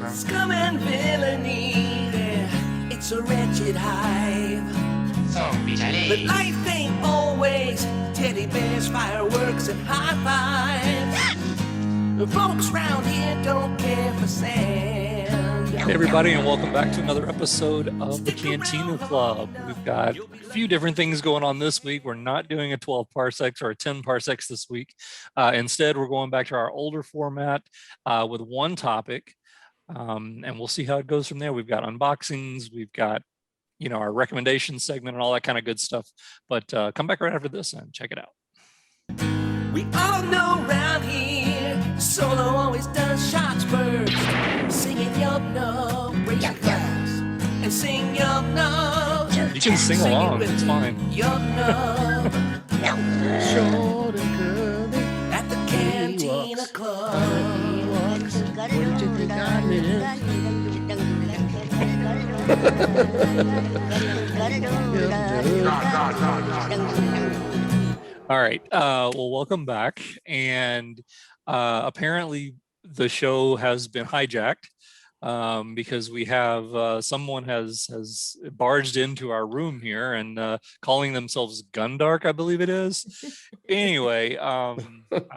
Scum and villainy, it's a wretched hive. But life ain't always teddy bears, fireworks, and high fives. The folks round here don't care for sand. Hey everybody, and welcome back to another episode of the Cantina Club. We've got a few different things going on this week. We're not doing a 12 parsecs or a 10 parsecs this week. Instead, we're going back to our older format with one topic, and we'll see how it goes from there. We've got unboxings, we've got our recommendation segment and all that kind of good stuff. But come back right after this and check it out. We all know round here, Solo always does shots first. Singing Yum Num, raise your glass and sing Yum Num. You can sing along, it's fine. Yum Num. Short and curly At the Cantina Club. what did you think I meant? All right. Well, welcome back. And apparently the show has been hijacked because we have someone has barged into our room here and calling themselves Gundark, I believe it is. Anyway, I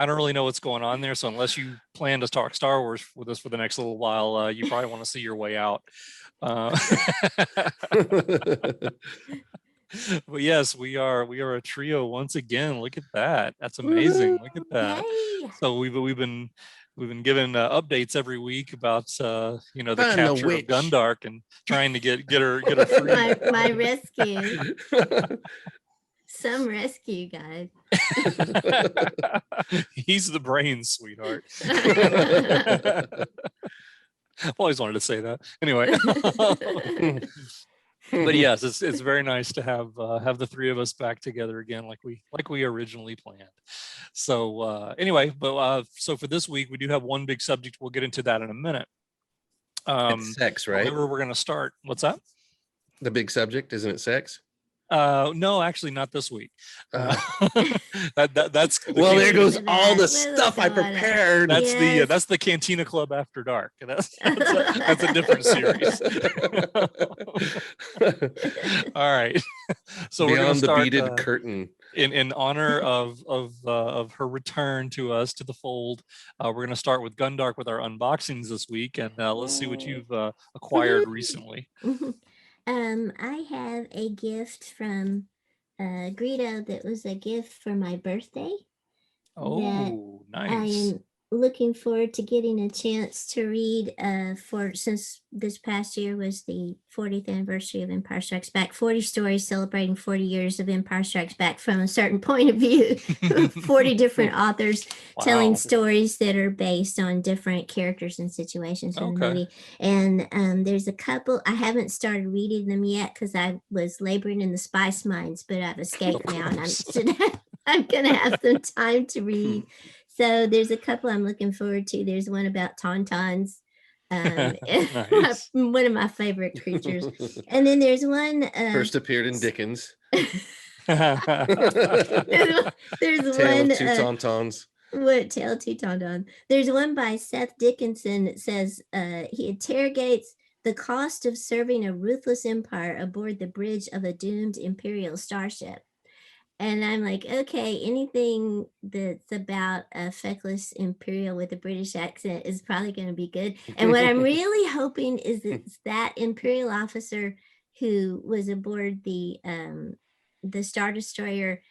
don't really know what's going on there. So unless you plan to talk Star Wars with us for the next little while, you probably want to see your way out. But yes, we are a trio once again. Look at that. That's amazing. Look at that. Yay. So we've been given updates every week about the Find the capture of witch. Gundark and trying to get her free. my rescue. Some rescue, guys. He's the brains, sweetheart. I've always wanted to say that. Anyway. But yes, it's very nice to have the three of us back together again, like we originally planned. So anyway, but so for this week we do have one big subject. We'll get into that in a minute. It's sex, right? However, we're going to start. What's that? The big subject, isn't it sex? No, actually not this week. That's Well, there goes Look at all the that. stuff I Look at that. prepared. that's the Cantina Club After Dark. That's a different series. All right. So we're going Beyond to the start beaded curtain. in honor of her return to us to the fold. We're going to start with Gundark with our unboxings this week, and let's see what you've acquired recently. I have a gift from Greedo that was a gift for my birthday. Oh, I nice. am looking forward to getting a chance to read since this past year was the 40th anniversary of Empire Strikes Back, 40 stories celebrating 40 years of Empire Strikes Back from a certain point of view. 40 different authors telling Wow. stories that are based on different characters and situations in the Okay. movie. And there's a couple, I haven't started reading them yet because I was laboring in the spice mines, but I've escaped now and I'm gonna have some time to read. So there's a couple I'm looking forward to. There's one about tauntauns, Nice. one of my favorite creatures. And then there's one. First appeared in Dickens. There's Tale one. of Two Tauntauns. What Tale of Two Tauntauns? There's one by Seth Dickinson that says he interrogates the cost of serving a ruthless empire aboard the bridge of a doomed Imperial starship. And I'm like, okay, anything that's about a feckless Imperial with a British accent is probably going to be good. And what I'm really hoping is that Imperial officer who was aboard the Star Destroyer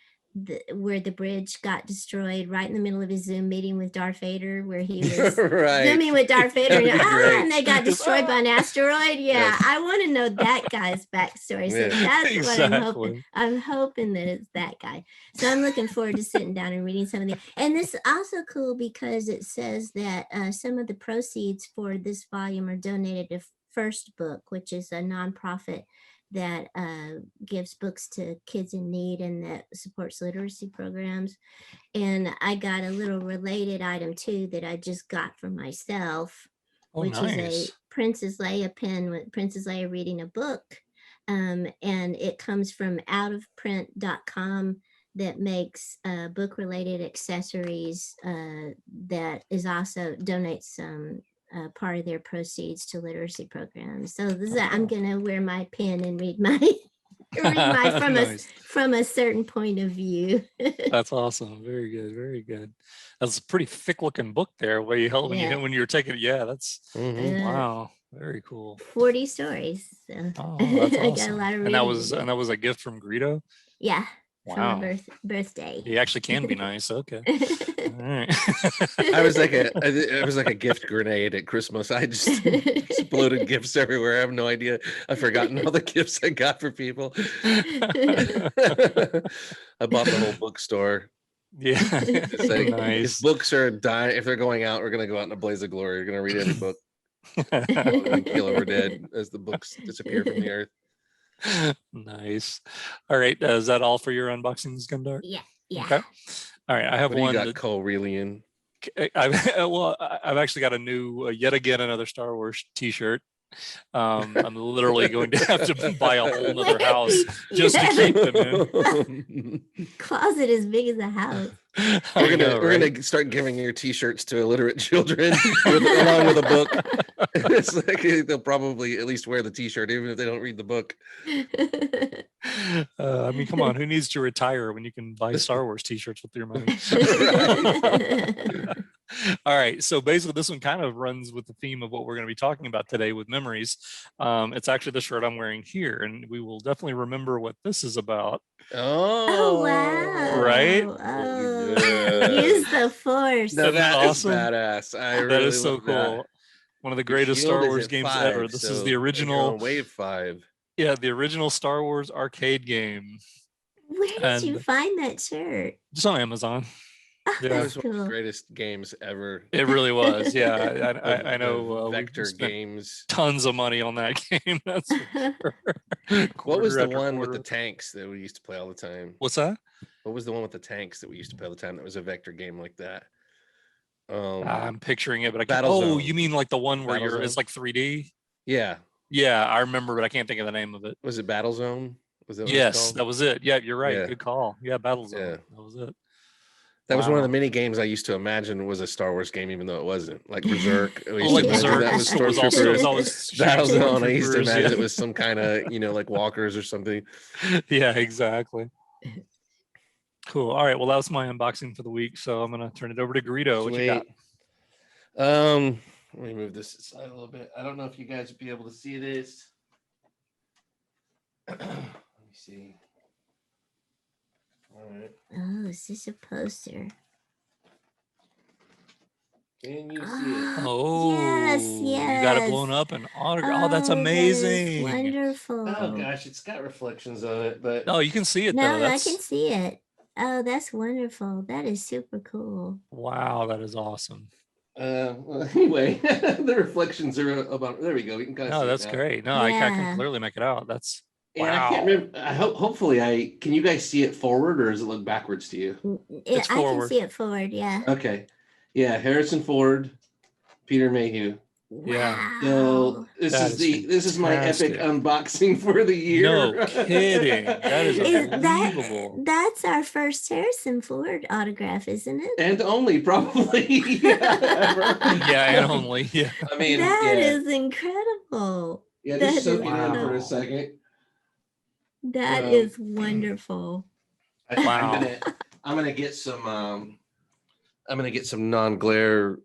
where the bridge got destroyed right in the middle of his Zoom meeting with Darth Vader, where he was Right. zooming with Darth Vader, That'd be great. and they got destroyed by an asteroid. Yeah, Yes. I want to know that guy's backstory. So Yeah. that's what I'm hoping. Exactly. I'm hoping that it's that guy. So I'm looking forward to sitting down and reading some of the. And this is also cool because it says that some of the proceeds for this volume are donated to First Book, which is a nonprofit that gives books to kids in need and that supports literacy programs. And I got a little related item too that I just got for myself, Oh, which is nice. a Princess Leia pen with Princess Leia reading a book. And it comes from outofprint.com that makes book related accessories that is also donates part of their proceeds to literacy programs. So I'm gonna wear my pin and read my Nice. from a certain point of view. That's awesome. Very good. Very good. That's a pretty thick looking book there. Where you held when you're taking it. Yeah, that's wow. Very cool. 40 stories. So Oh, that's awesome. I got a lot of reading. And that was a gift from Greedo. Yeah. Wow. From a birthday. He actually can be nice. Okay. All right. I was like a gift grenade at Christmas. I just exploded gifts everywhere. I have no idea. I've forgotten all the gifts I got for people. I bought the whole bookstore. Yeah. It's like, Nice. if books are dying, if they're going out, we're gonna go out in a blaze of glory. We're gonna read every book and kill over dead as the books disappear from the earth. Nice. All right. Is that all for your unboxings, Gundar? Yeah. Yeah. Okay. All right. I have What do you one. got, Cole Relian? I've actually got a new, yet again, another Star Wars T-shirt. I'm literally going to have to buy a whole nother house just to keep them in. Closet as big as a house. We're gonna start giving your T-shirts to illiterate children along with a book. It's like they'll probably at least wear the T-shirt even if they don't read the book. I mean, come on, who needs to retire when you can buy Star Wars T-shirts with your money? All right, so basically this one kind of runs with the theme of what we're going to be talking about today with memories. It's actually the shirt I'm wearing here, and we will definitely remember what this is about. Oh, wow. Right? Oh, yeah. use the force. No, Isn't that that is awesome? badass. That is so cool. One of the greatest Star Wars games ever. This is the original Wave 5. Yeah, the original Star Wars arcade game. Where did you find that shirt? Just on Amazon. Oh, Yeah, That that's was one of cool. the greatest games ever. it really was. Yeah, I know. Vector we spent games. tons of money on that game. That's for sure. What was Quarter the after one with the quarter. tanks that we used to play all the time? What's that? What was the one with the tanks that we used to play all the time that was a vector game like that? I'm picturing it, but I can't. Battlezone. You mean like the one where Battlezone? it's like 3D? Yeah. Yeah, I remember, but I can't think of the name of it. Was it Battlezone? Was that what Yes, it's that called? was it. Yeah, you're right. Yeah. Good call. Yeah, Battlezone. Yeah. That was it. That was one of the Wow. mini games I used to imagine was a Star Wars game, even though it wasn't. Like Berserk. I Oh, used like to imagine Berserk that was was also- it Stormtroopers. was always Battlezone. I used to Stormtroopers, imagine yeah. it was some kind of, like walkers or something. Yeah, exactly. Cool. All right. Well, that was my unboxing for the week. So I'm gonna turn it over to Greedo. What you got? Let me move this aside a little bit. I don't know if you guys would be able to see this. Let me see. All right. Oh, is this a poster? Can you see it? Oh, yes, You got it blown yes. up and autograph. Oh, that's that is amazing. wonderful. Oh gosh, it's got reflections on it, but No, you can see it No, though. I That's can see it. Oh, that's wonderful. That is super cool. wow. That is awesome. well, anyway, the reflections are about. There we go. You can kind of No, see that's it now. great. No, I can Yeah. clearly make it out. That's And I can't wow. remember. I hope. Hopefully, can you guys see it forward, or does it look backwards to you? It's I can forward. see it forward. Yeah. Okay. Yeah, Harrison Ford, Peter Mayhew. Yeah. So Wow. this is my epic fantastic. unboxing for the year. No kidding. That is unbelievable. That's our first Harrison Ford autograph, isn't it? and only probably. Yeah, and only. Yeah. I mean, That yeah. is incredible. Yeah, that just soak is it in for wow. a second. That Wow. is wonderful. Wow. I'm gonna get some non-glare,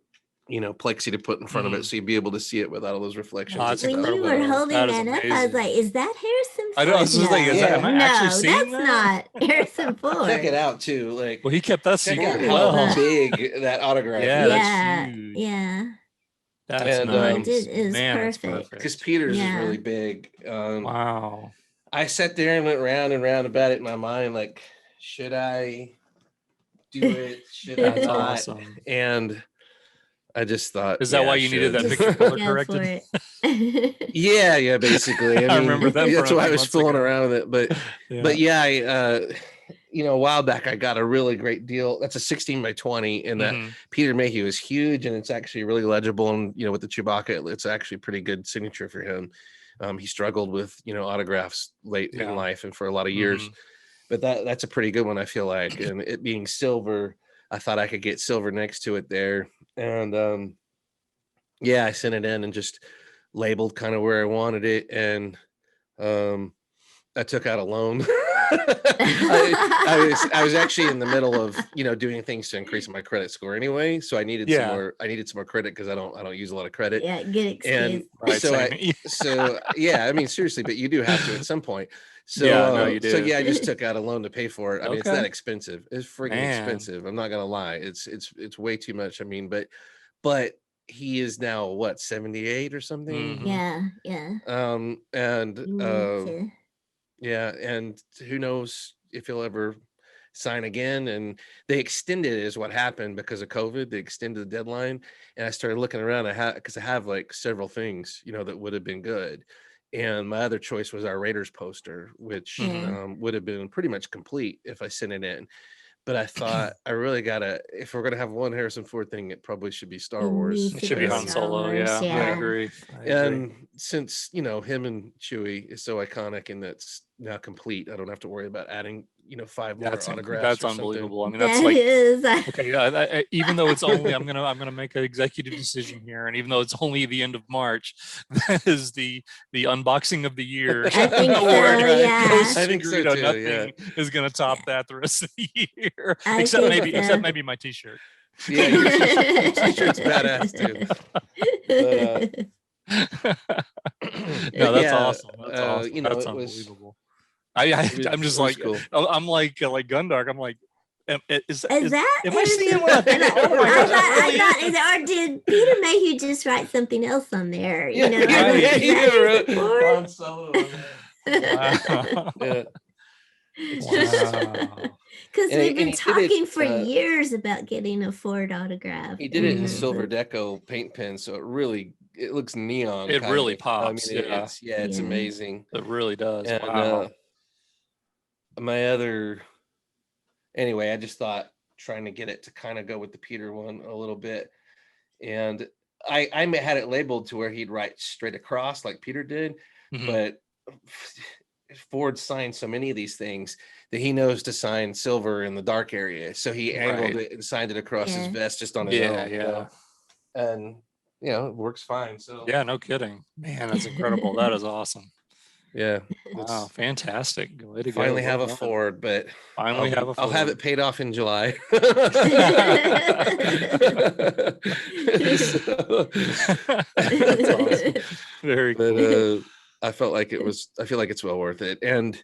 plexi to put in front of it, so you'd be able to see it without all those reflections. Oh, that's and When stuff. you incredible. were holding That is that up, I amazing. was like, "Is that Harrison Ford?" I know, I was just like, is that- am I no, actually seeing that's that? not Harrison Ford. Check it out too. Like, Well, he kept that check secret out That is how well. big that autograph Yeah, is. that's Yeah, huge. yeah. That's And, nice. it is Man, it's perfect. Because perfect. Peter's is Yeah. really big. Wow. I sat there and went round and round about it in my mind, like, should I do it? Should I That's not? awesome. And I just thought, Is that yeah, why I you needed that should. picture color Go for corrected? it. Yeah, basically. I remember that That's from a why I few was months fooling ago. around with it. But Yeah. but yeah, a while back I got a really great deal. That's a 16 by 20, and that Mhm. Peter Mayhew is huge, and it's actually really legible. And with the Chewbacca, it's actually a pretty good signature for him. He struggled with autographs late Yeah. in life and for a lot of years, Mhm. but that's a pretty good one, I feel like. And it being silver, I thought I could get silver next to it there, and Yeah, I sent it in and just labeled kind of where I wanted it, and I took out a loan. I was actually in the middle of doing things to increase my credit score anyway, so I needed some Yeah. more. I needed some more credit because I don't use a lot of credit. Yeah, good excuse. And Right, so same. yeah, I mean seriously, but you do have to at some point. So Yeah, no, you so do. yeah, I just took out a loan to pay for it. I mean, it's Okay. that expensive. It's freaking Man. expensive. I'm not gonna lie. It's way too much. I mean, but he is now what, 78 or something? Mhm. Yeah. And You need to. yeah, and who knows if he'll ever sign again. And they extended it is what happened because of COVID. They extended the deadline, and I started looking around. Because I have like several things that would have been good, and my other choice was our Raiders poster, which Yeah. would have been pretty much complete if I sent it in. But I thought I really gotta, if we're gonna have one Harrison Ford thing, it probably should be Star It Wars. needs It to should be be Han Star Solo. Wars, Yeah, I yeah. agree. And since him and Chewie is so iconic and that's now complete, I don't have to worry about adding 5 more autographs. That's or something. unbelievable. I mean, that's That like is. okay. Even though it's only, I'm gonna make an executive decision here, and even though it's only the end of March, that is the unboxing of the year. I think so, Right. yeah. I think so Gogeta, too, nothing is gonna top that the rest of the year, I except think so. maybe my T-shirt. Yeah, your t-shirt's badass too. No, that's Yeah, awesome. That's awesome. That's it was. unbelievable. It I'm just was like cool. I'm like Gundark. I'm like, Is that? am I seeing what I think? Yeah, Oh my gosh, it I really thought, or did Peter Mayhew just write something else on there? Yeah, You know, yeah, Right. is he that wrote his report? Han Solo on that. Wow. Yeah. Wow. Because And we've been he did it, talking for years about getting a Ford autograph. He did it in Mhm. silver deco paint pen, so it looks neon. It kind really of. pops, I mean, yeah. it's Yeah. amazing. It really does. And Wow. my other, anyway, I just thought trying to get it to kind of go with the Peter one a little bit, and I had it labeled to where he'd write straight across like Peter did, Mhm. but Ford signed so many of these things that he knows to sign silver in the dark area, so he angled Right. it and signed it across his Yeah. vest just on his Yeah, own. yeah. And it works fine. So Yeah, no kidding. Man, that's incredible. That is awesome. yeah, Wow, it's fantic. Way to go. finally have Well a done. Ford, but Finally have a I'll have Ford. it paid off in July. That's awesome. Very But cool. I feel like it's well worth it. And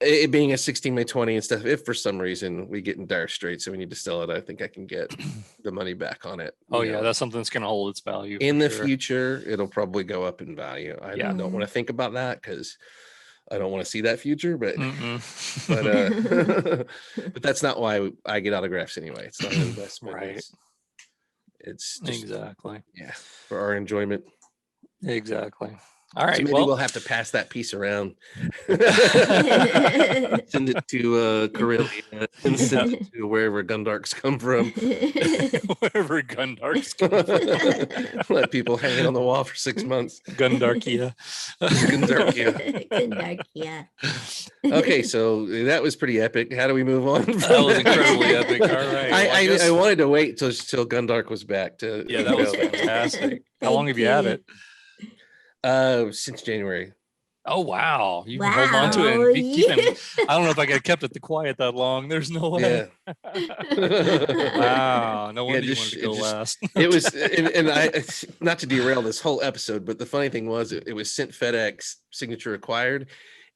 it being a 16 by 20 and stuff, if for some reason we get in dire straits and we need to sell it, I think I can get the money back on it. Oh yeah, that's something that's gonna hold its value In for the sure. future, it'll probably go up in value. I Yeah. don't want to think about that because I don't want to see that future, but Mm-mm. but that's not why I get autographs anyway. It's not an investment. Right. It's just Exactly. for our enjoyment. Exactly. All So right. maybe Well, we'll have to pass that piece around. Send it to Corellia and send it to wherever Gundarks come from. wherever Gundarks come from. Let people hang it on the wall for 6 months. Gundarkia. Gundarkia. Gundarkia. Okay, so that was pretty epic. How do we move on? That was incredibly epic. All right. Well, I guess- I wanted to wait till Gundark was back to. Yeah, that was fantastic. How long have you had it? Since January. Oh wow, you can hold on to it and be keeping. I don't know if I could have kept it quiet that long. There's no way. Yeah. Wow, no wonder you just- wanted to go it just- last. It was, and I, not to derail this whole episode, but the funny thing was it was sent FedEx, signature required,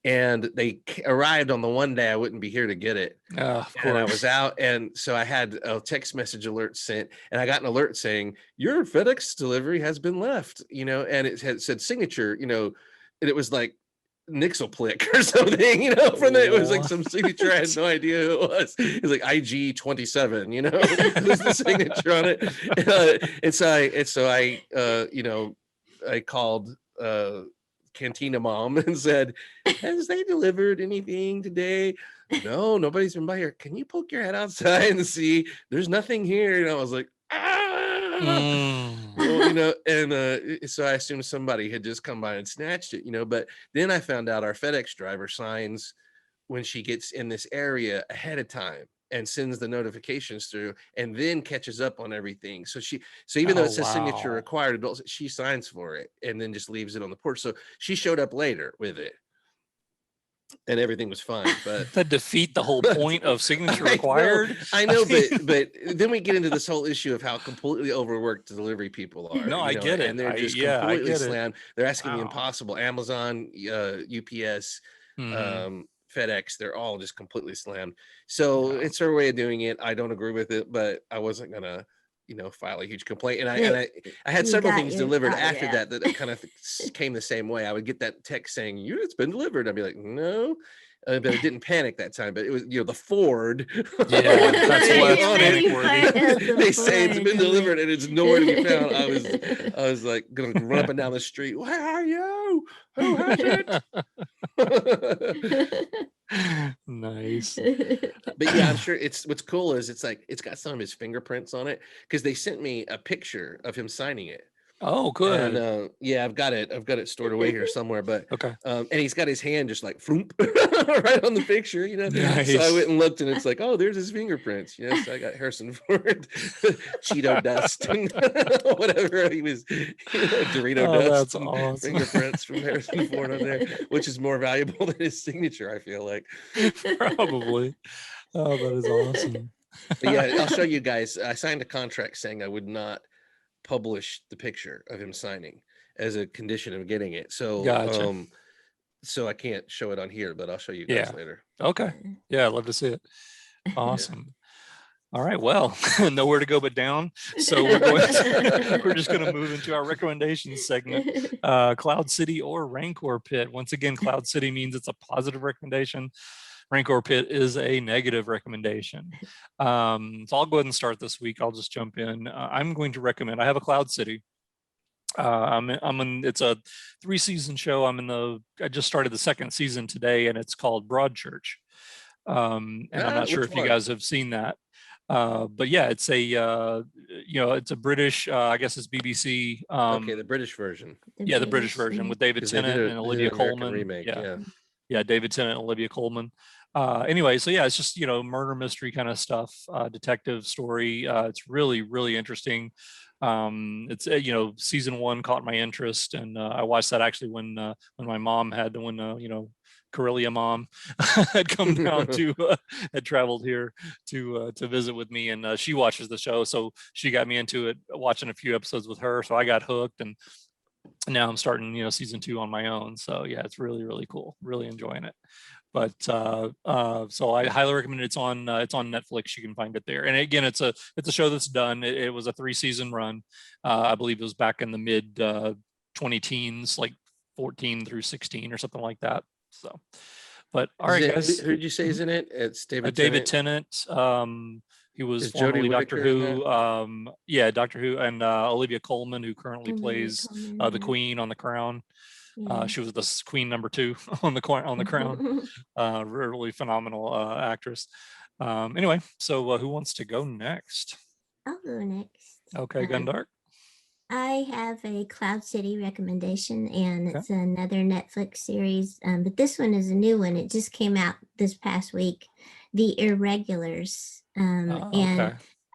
and they arrived on the one day I wouldn't be here to get it. Of And I course. was out, and so I had a text message alert sent, and I got an alert saying your FedEx delivery has been left, and it had said signature, and it was like Nixoplick or something, it was like some signature. I had no idea who it was. It was like IG 27, was the signature on it. And so I called Cantina mom and said, has they delivered anything today? No, nobody's been by here. Can you poke your head outside and see? There's nothing here. And I was like, well, and so I assumed somebody had just come by and snatched it, but then I found out our FedEx driver signs when she gets in this area ahead of time. and sends the notifications through, and then catches up on everything. So even though it says signature wow. required, she signs for it and then just leaves it on the porch. So she showed up later with it, and everything was fine. But That defeat the whole point of signature required. I know, but then we get into this whole issue of how completely overworked the delivery people are. No, I get it. And they're just I completely get it. slammed. They're asking the Wow. impossible. Amazon, UPS, Mhm. FedEx, they're all just completely slammed. So Yeah. it's her way of doing it. I don't agree with it, but I wasn't gonna file a huge complaint. And I had You several got things your delivered thought after out. that kind of came the same way. I would get that text saying, it's been delivered. I'd be like, no. But it didn't panic that time. But it was, the Ford. Yeah, that's less on panic it. worthy. They say it's been Ford delivered and it's nowhere to be found. I was like gonna run up and down the street. Where are you? Who has it? Nice. But yeah, I'm sure what's cool is it's got some of his fingerprints on it, because they sent me a picture of him signing it. Oh, good. And yeah, I've got it stored away here somewhere. But Okay. and he's got his hand just like floop right on the picture, Nice. So I went and looked, and it's like, oh, there's his fingerprints. So I got Harrison Ford, Cheeto dust, and whatever he was, Dorito Oh, dust, that's and awesome. fingerprints from Harrison Ford on there, which is more valuable than his signature, I feel like. Probably. Oh, that is awesome. But yeah, I'll show you guys. I signed a contract saying I would not publish the picture of him signing as a condition of getting it. So Gotcha. so I can't show it on here, but I'll show you guys later. Okay. Yeah, I'd love to see it. Awesome. All right. Well, nowhere to go but down. So we're just going to move into our recommendations segment. Cloud City or Rancor Pit. Once again, Cloud City means it's a positive recommendation. Rancor Pit is a negative recommendation. So I'll go ahead and start this week. I'll just jump in. I'm going to recommend, I have a Cloud City. It's a 3-season show. I just started the 2nd season today, and it's called Broadchurch. And I'm not sure if you guys have seen that. But yeah, it's it's a British, I guess it's BBC. Okay, the British version. The British version with David Tennant and Olivia Colman. Remake, yeah, David Tennant and Olivia Colman. Anyway, so yeah, it's just murder mystery kind of stuff, detective story. It's really, really interesting. It's season 1 caught my interest, and I watched that actually when my mom Corellia mom had come down had traveled here to visit with me, and she watches the show, so she got me into it, watching a few episodes with her, so I got hooked, and now I'm starting season 2 on my own. So yeah, it's really, really cool, really enjoying it. But so I highly recommend it. It's on Netflix. You can find it there. And again, it's a show that's done. It was a 3-season run. I believe it was back in the mid 20-teens, like 14 through 16 or something like that. So, but all right, guys. Who did you say is in it? It's David Tennant. He was formerly Doctor Who. Doctor Who, and Olivia Colman, who currently plays the Queen on The Crown. She was the Queen number 2 on the Crown. Really phenomenal actress. Anyway, so who wants to go next? I'll go next. Okay, Gundark. I have a Cloud City recommendation, and it's another Netflix series, but this one is a new one. It just came out this past week, The Irregulars. And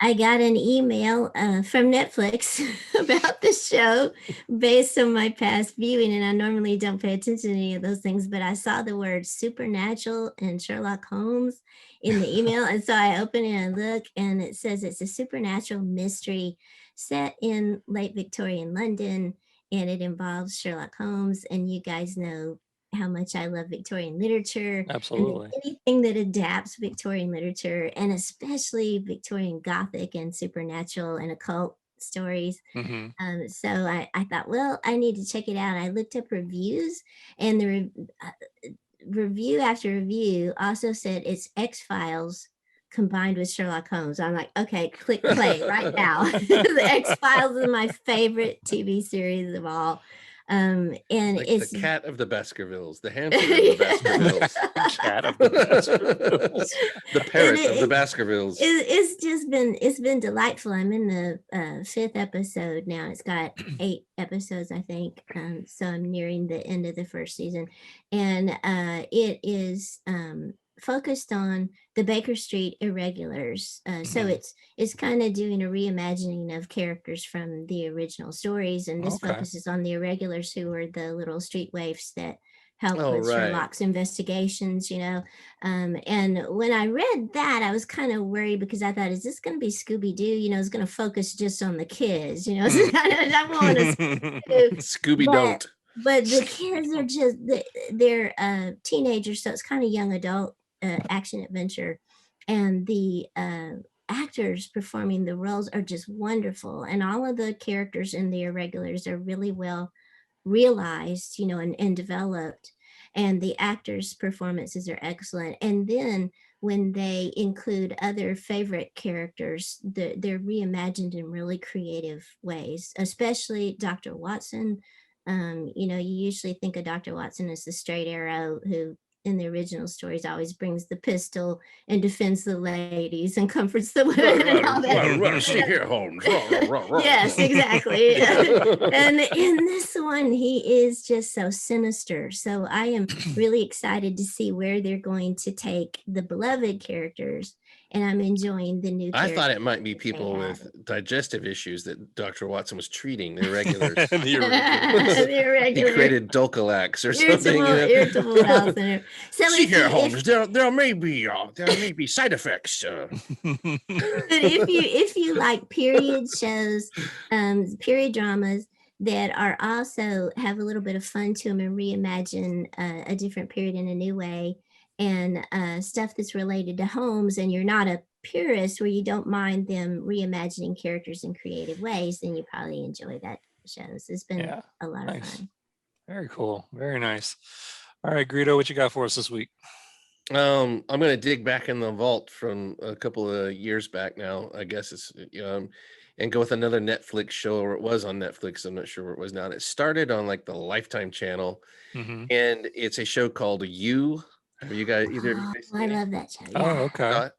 I got an email from Netflix about the show based on my past viewing, and I normally don't pay attention to any of those things, but I saw the word supernatural and Sherlock Holmes in the email, and so I open it and look, and it says it's a supernatural mystery set in late Victorian London, and it involves Sherlock Holmes, and you guys know how much I love Victorian literature. Absolutely. And anything that adapts Victorian literature, and especially Victorian Gothic and supernatural and occult stories. So I thought, well, I need to check it out. I looked up reviews, and the review after review also said it's X-Files combined with Sherlock Holmes. I'm like, okay, click play right now. The X-Files is my favorite TV series of all. And like it's the cat of the Baskervilles, the hamster of the Baskervilles, cat of the Baskervilles, the parrot of the Baskervilles. It's been delightful. I'm in the 5th episode now. It's got 8 episodes, I think. So I'm nearing the end of the 1st season, and it is focused on the Baker Street irregulars. So Mhm. it's kind of doing a reimagining of characters from the original stories, and this Okay. focuses on the irregulars, who are the little street waifs that help Oh, with right. Sherlock's investigations, you know. And when I read that, I was kind of worried because I thought, is this going to be Scooby Doo? You know, it's going to focus just on the kids, you know. So I want to Scooby but don't. but the kids are just they're teenagers, so it's kind of young adult action adventure, and the actors performing the roles are just wonderful, and all of the characters in the irregulars are really well realized, you know, and developed, and the actors' performances are excellent. And then when they include other favorite characters, they're reimagined in really creative ways, especially Dr. Watson. You know, you usually think of Dr. Watson as the straight arrow who in the original stories always brings the pistol and defends the ladies and comforts the women and all that. See here, Holmes. Yes, exactly. Yeah. And in this one, he is just so sinister. So I am really excited to see where they're going to take the beloved characters, and I'm enjoying the new I characters. thought it might be that they people with added. digestive issues that Dr. Watson was treating, the irregulars. The irregulars. The He irregular, created Dulcolax or something. irritable bowel syndrome. So See if here, you, Holmes. There may be side effects. if you like period shows, period dramas that are also have a little bit of fun to them and reimagine a different period in a new way, and stuff that's related to Holmes, and you're not a purist where you don't mind them reimagining characters in creative ways, then you probably enjoy that shows. It's been Yeah. a lot of Nice. fun. Very cool. Very nice. All right, Greedo, what you got for us this week? I'm gonna dig back in the vault from a couple of years back now. I guess it's and go with another Netflix show, or it was on Netflix. I'm not sure where it was now. And it started on like the Lifetime channel, Mhm. and it's a show called You. Have you guys either of you Oh, guys I seen it? love that show. Oh, Yeah. okay. Saw it?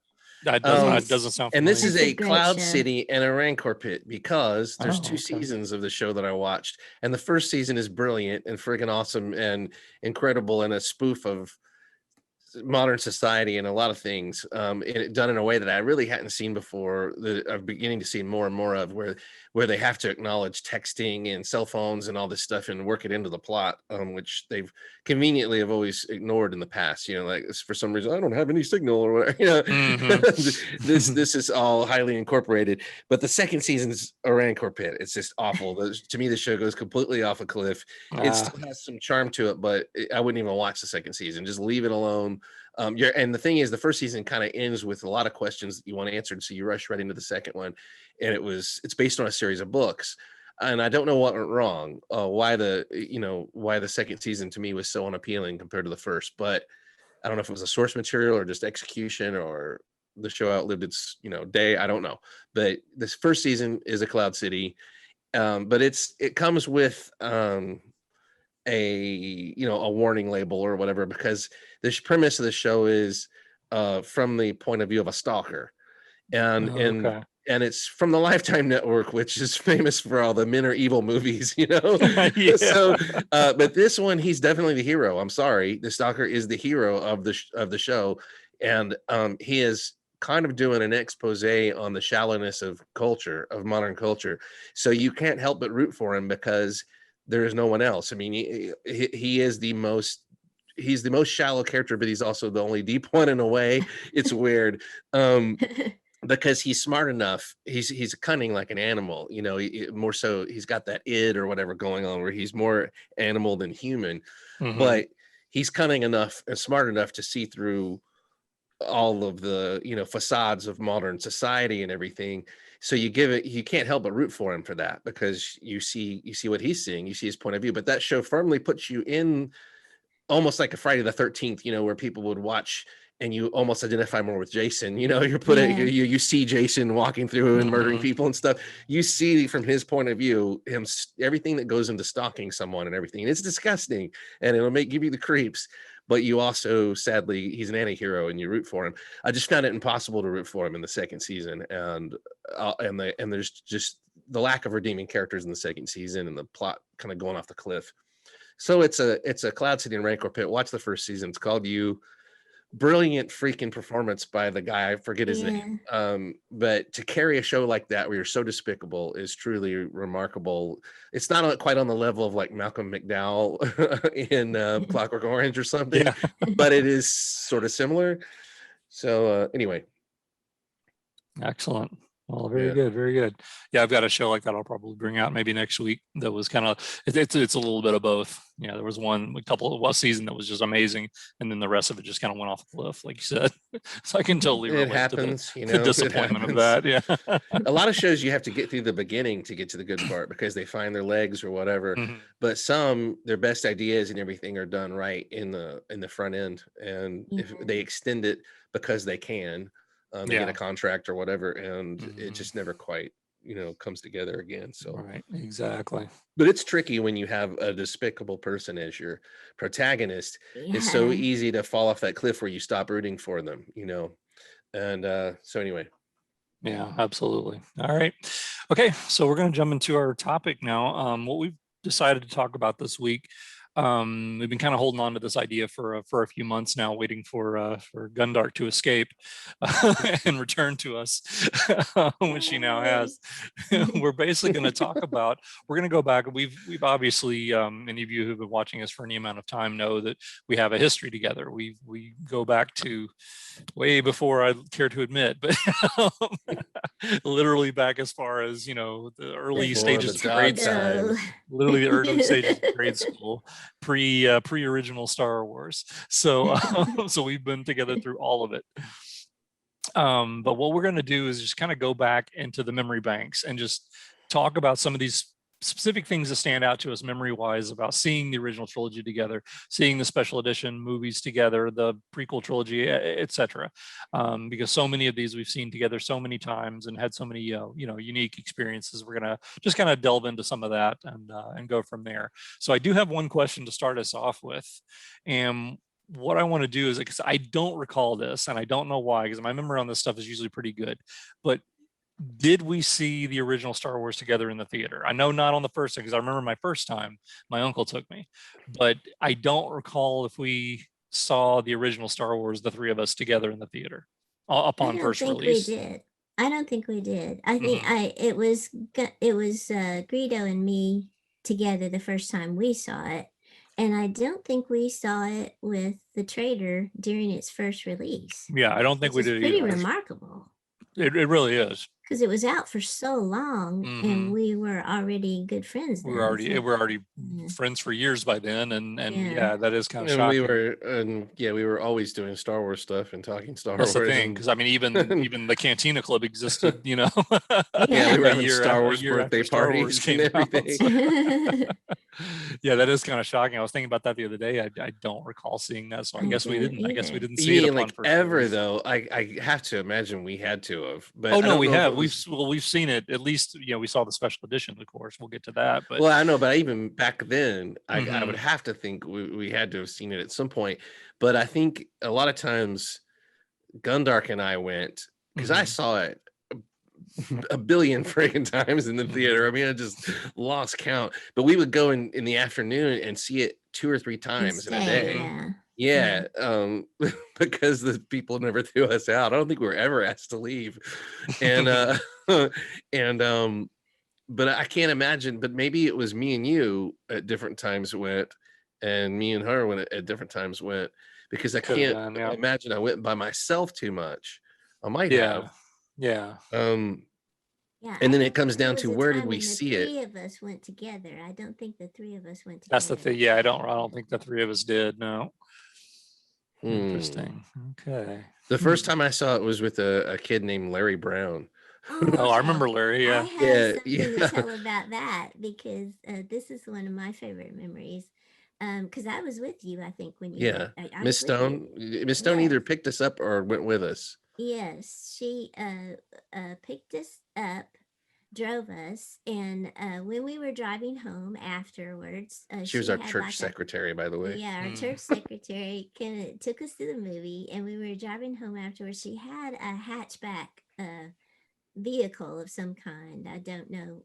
That Um, doesn't sound And this familiar. is That's a a great cloud show. city and a Rancor pit, because there's Oh, two okay. seasons of the show that I watched, and the first season is brilliant and friggin' awesome and incredible, and a spoof of modern society and a lot of things, done in a way that I really hadn't seen before, that I'm beginning to see more and more of, where they have to acknowledge texting and cell phones and all this stuff and work it into the plot, which they've conveniently have always ignored in the past. You know, like for some reason I don't have any signal or whatever. You know, Mhm. this is all highly incorporated. But the second season's a Rancor pit. It's just awful. To me, the show goes completely off a cliff. It Ah, still has some charm to it, but I wouldn't even watch the second season. Just leave it alone. And the thing is, the first season kind of ends with a lot of questions that you want answered, so you rush right into the second one. And it's based on a series of books, and I don't know what went wrong, why the second season to me was so unappealing compared to the first. But I don't know if it was the source material or just execution, or the show outlived its day. I don't know. But this first season is a Cloud City, but it comes with a warning label or whatever, because the premise of the show is from the point of view of a stalker, and oh, and okay. and it's from the Lifetime Network, which is famous for all the men are evil movies. Yeah. So but this one, he's definitely the hero. I'm sorry, the stalker is the hero of the show, and he is kind of doing an expose on the shallowness of modern culture, so you can't help but root for him, because there is no one else. I mean, he is he's the most shallow character, but he's also the only deep one in a way. It's weird. Because he's smart enough, he's cunning like an animal, more so he's got that id or whatever going on, where he's more animal than human. Mhm. But he's cunning enough and smart enough to see through all of the facades of modern society and everything. So you can't help but root for him for that, because you see what he's seeing, you see his point of view. But that show firmly puts you in almost like a Friday the 13th, where people would watch and you almost identify more with Jason. You're Yeah. you see Jason walking through and murdering Mhm. people and stuff. You see from his point of view, everything that goes into stalking someone and everything. And it's disgusting, and it'll give you the creeps. But you also, sadly, he's an anti-hero and you root for him. I just found it impossible to root for him in the second season, and there's just the lack of redeeming characters in the second season, and the plot kind of going off the cliff. So it's a Cloud City and Rancor pit. Watch the first season. It's called You. brilliant freaking performance by the guy. I forget his name. But to carry a show like that where you're so despicable is truly remarkable. It's not quite on the level of like Malcolm McDowell in Clockwork Orange or something, Yeah. but it is sort of similar. So anyway. Excellent. Well, very Yeah. good, very good. Yeah, I've got a show like that I'll probably bring out maybe next week. That was kind of it's a little bit of both. Yeah, there was a couple of one season that was just amazing, and then the rest of it just kind of went off a cliff, like you said. So I can totally It relate happens, to you the know, disappointment of that. Yeah. A lot of shows you have to get through the beginning to get to the good part because they find their legs or whatever. Mhm. But some, their best ideas and everything are done right in the front end, and if they extend it because they can, they get a contract or whatever, and it just never quite, comes together again. So Right, exactly. but it's tricky when you have a despicable person as your protagonist. It's so easy to fall off that cliff where you stop rooting for them, and so anyway. Yeah, absolutely. All right. Okay, so we're going to jump into our topic now. What we've decided to talk about this week. We've been kind of holding on to this idea for a few months now, waiting for Gundark to escape and return to us, which she now has. We're basically going to talk about. We're going to go back. We've obviously, any of you who've been watching us for any amount of time know that we have a history together. We go back to way before I care to admit, but literally back as far as the early Before stages the of grade dog school, times. literally the early stages of grade school, pre original Star Wars. So so we've been together through all of it. But what we're going to do is just kind of go back into the memory banks and just talk about some of these specific things that stand out to us memory wise about seeing the original trilogy together, seeing the special edition movies together, the prequel trilogy, etc. Because so many of these we've seen together so many times and had so many unique experiences. We're gonna just kind of delve into some of that and go from there. So I do have one question to start us off with, and what I want to do is, because I don't recall this and I don't know why, because my memory on this stuff is usually pretty good, but did we see the original Star Wars together in the theater? I know not on the first time, because I remember my first time my uncle took me, but I don't recall if we saw the original Star Wars, the three of us together in the theater upon first release. We did. I don't think we did. I think it was Greedo and me together the first time we saw it, and I don't think we saw it with the Trader during its first release. Yeah, I don't think we did. Pretty remarkable. It really is. Because it was out for so long, and we were already good friends. We're already friends for years by then, and yeah, that is kind of shocking. We were always doing Star Wars stuff and talking Star Wars. That's the thing, because I mean, even the Cantina Club existed, Yeah, we were having Star Wars birthday parties and everything. Yeah, that is kind of shocking. I was thinking about that the other day. I don't recall seeing that, so I guess we didn't. I guess we didn't see it upon first ever release. though. I have to imagine we had to have. But oh no, we have. We've seen it at least. We saw the special edition, of course. We'll get to that. But well, I know, but even back then, I would have to think we had to have seen it at some point. But I think a lot of times, Gundark and I went because I saw it a billion freaking times in the theater. I mean, I just lost count. But we would go in the afternoon and see it 2 or 3 times in a day. Yeah, because the people never threw us out. I don't think we were ever asked to leave. And but I can't imagine, but maybe it was me and you at different times went, and me and her went at different times went, because I can't imagine I went by myself too much. I might have. Yeah. And then it comes down to where did we see it? The 3 of us went together. I don't think the 3 of us went together. That's the thing. Yeah, I don't think the 3 of us did. No. Interesting. Okay. The first time I saw it was with a kid named Larry Brown. Oh, I remember Larry. Yeah. I have something to tell about that, because this is one of my favorite memories. Because I was with you, I think, when you. Yeah. Miss Stone. Miss Stone either picked us up or went with us. Yes, she picked us up, drove us, and when we were driving home afterwards, she was our church secretary, by the way. Yeah, our church secretary took us to the movie, and we were driving home afterwards. She had a hatchback vehicle of some kind. I don't know.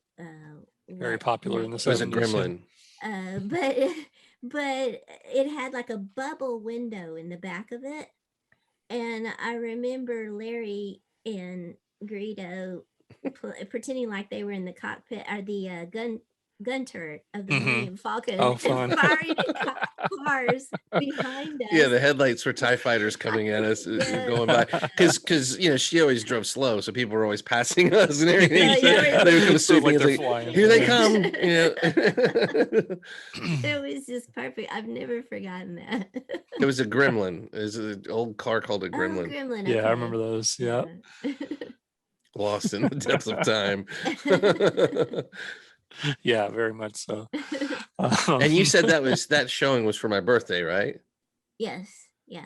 Very popular in the 70s. It was a Gremlin. But it had like a bubble window in the back of it. And I remember Larry and Greedo pretending like they were in the cockpit or the gun turret of the Mhm. Millennium Falcon Oh, and fun. firing at cars behind us. Yeah, the headlights were TIE fighters coming at us, Yeah. going by. Because she always drove slow, so people were always passing us and everything. Oh, So yeah. they would come Sort of swooping. like It's they're like, flying. here they Yeah. come. It was just perfect. I've never forgotten that. It was a gremlin. It was an old car called a Oh, gremlin. Gremlin. Yeah, I Okay. remember those. Yeah. Lost in the depths of time. Yeah, very much so. And you said that showing was for my birthday, right? Yes. Yeah.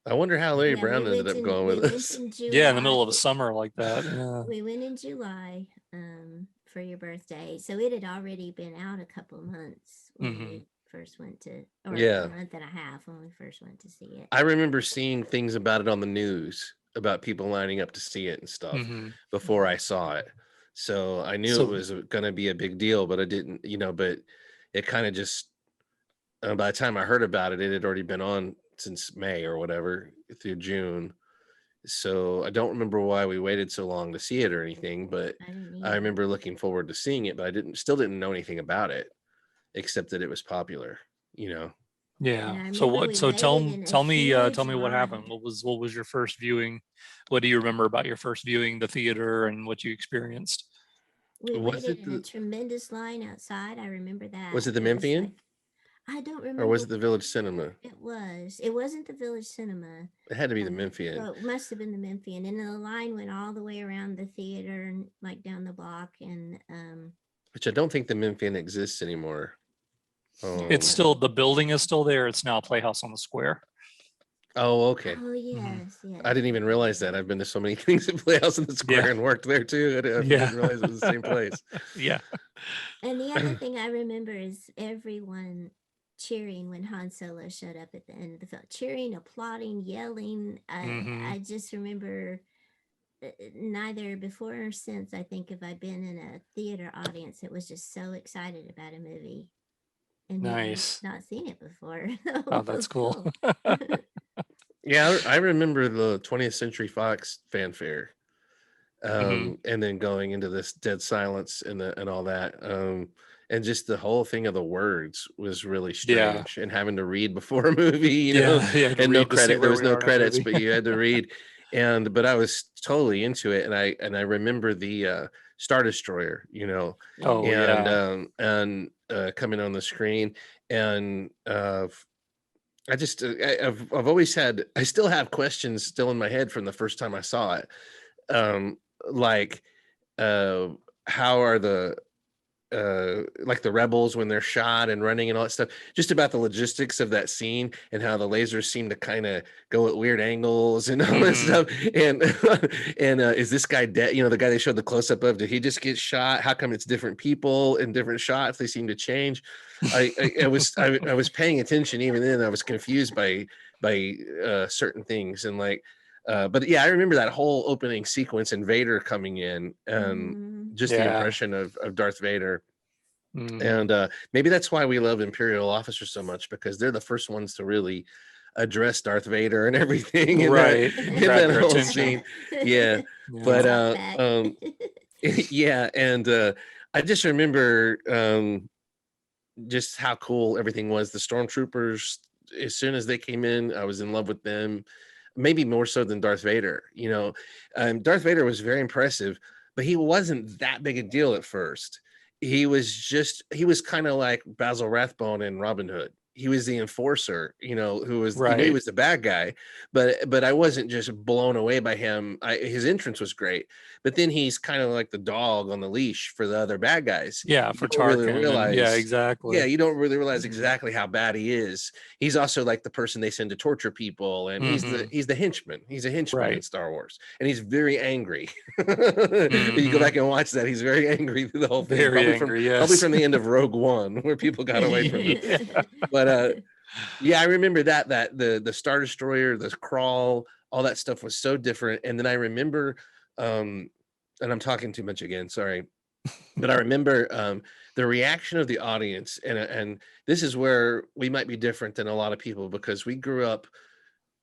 I wonder how Larry Yeah, Brown ended up going with us. in July. Yeah, in the middle of a summer like that. Yeah. We went in July for your birthday. So it had already been out a couple of months when we first went to, or Yeah. a month and a half when we first went to see it. I remember seeing things about it on the news about people lining up to see it and stuff before I saw it. So I knew it was going to be a big deal, but I didn't, but it kind of just, by the time I heard about it, it had already been on since May or whatever through June. So I don't remember why we waited so long to see it or anything, but I remember looking forward to seeing it, but I still didn't know anything about it except that it was popular, Yeah. So what? So tell me what happened. What was your first viewing? What do you remember about your first viewing, the theater, and what you experienced? We waited in a tremendous line outside. I remember that. Was it the Memphian? I don't remember. Or was it the Village Cinema? It was. It wasn't the Village Cinema. It had to be the Memphian. Well, it must have been the Memphian. And the line went all the way around the theater and like down the block. And which I don't think the Memphian exists anymore. It's still, the building is still there. It's now a Playhouse on the Square. Oh, okay. Oh, yes, yes. I didn't even realize that. I've been to so many things at Playhouse on the Square and worked there too. I didn't realize it was the same place. Yeah. And the other thing I remember is everyone cheering when Han Solo showed up at the end of the film. Cheering, applauding, yelling. I just remember neither before or since, I think, have I been in a theater audience that was just so excited about a movie. And nice. Not seen it before. Oh, that's cool. Yeah, I remember the 20th Century Fox fanfare, and then going into this dead silence and all that, and just the whole thing of the words was really strange, and having to read before a movie, and no credit. There was no credits, but you had to read, but I was totally into it, and I remember the Star Destroyer, and coming on the screen, and I've always had, I still have questions still in my head from the first time I saw it. How are the like the rebels when they're shot and running and all that stuff, just about the logistics of that scene and how the lasers seem to kind of go at weird angles and all this stuff. And is this guy dead? The guy they showed the close-up of, did he just get shot? How come it's different people in different shots? They seem to change. I was paying attention even then. I was confused by certain things, and but yeah, I remember that whole opening sequence and Vader coming in, and just the impression of Darth Vader. And maybe that's why we love Imperial officers so much, because they're the first ones to really address Darth Vader and everything in that whole scene. Yeah. But yeah, and I just remember just how cool everything was. The stormtroopers, as soon as they came in, I was in love with them, maybe more so than Darth Vader. Darth Vader was very impressive, but he wasn't that big a deal at first. He was kind of like Basil Rathbone in Robin Hood. He was the enforcer, who was, he was the bad guy, but I wasn't just blown away by him. His entrance was great, but then he's kind of like the dog on the leash for the other bad guys. Yeah, for Tarkin. Yeah, exactly. Yeah, you don't really realize exactly how bad he is. He's also like the person they send to torture people, and he's the henchman. He's a henchman in Star Wars, and he's very angry. You go back and watch that; he's very angry through the whole thing. Probably from the end of Rogue One, where people got away from him. But yeah, I remember that the Star Destroyer, the crawl, all that stuff was so different. And then I remember, and I'm talking too much again, sorry, but I remember the reaction of the audience, and this is where we might be different than a lot of people, because we grew up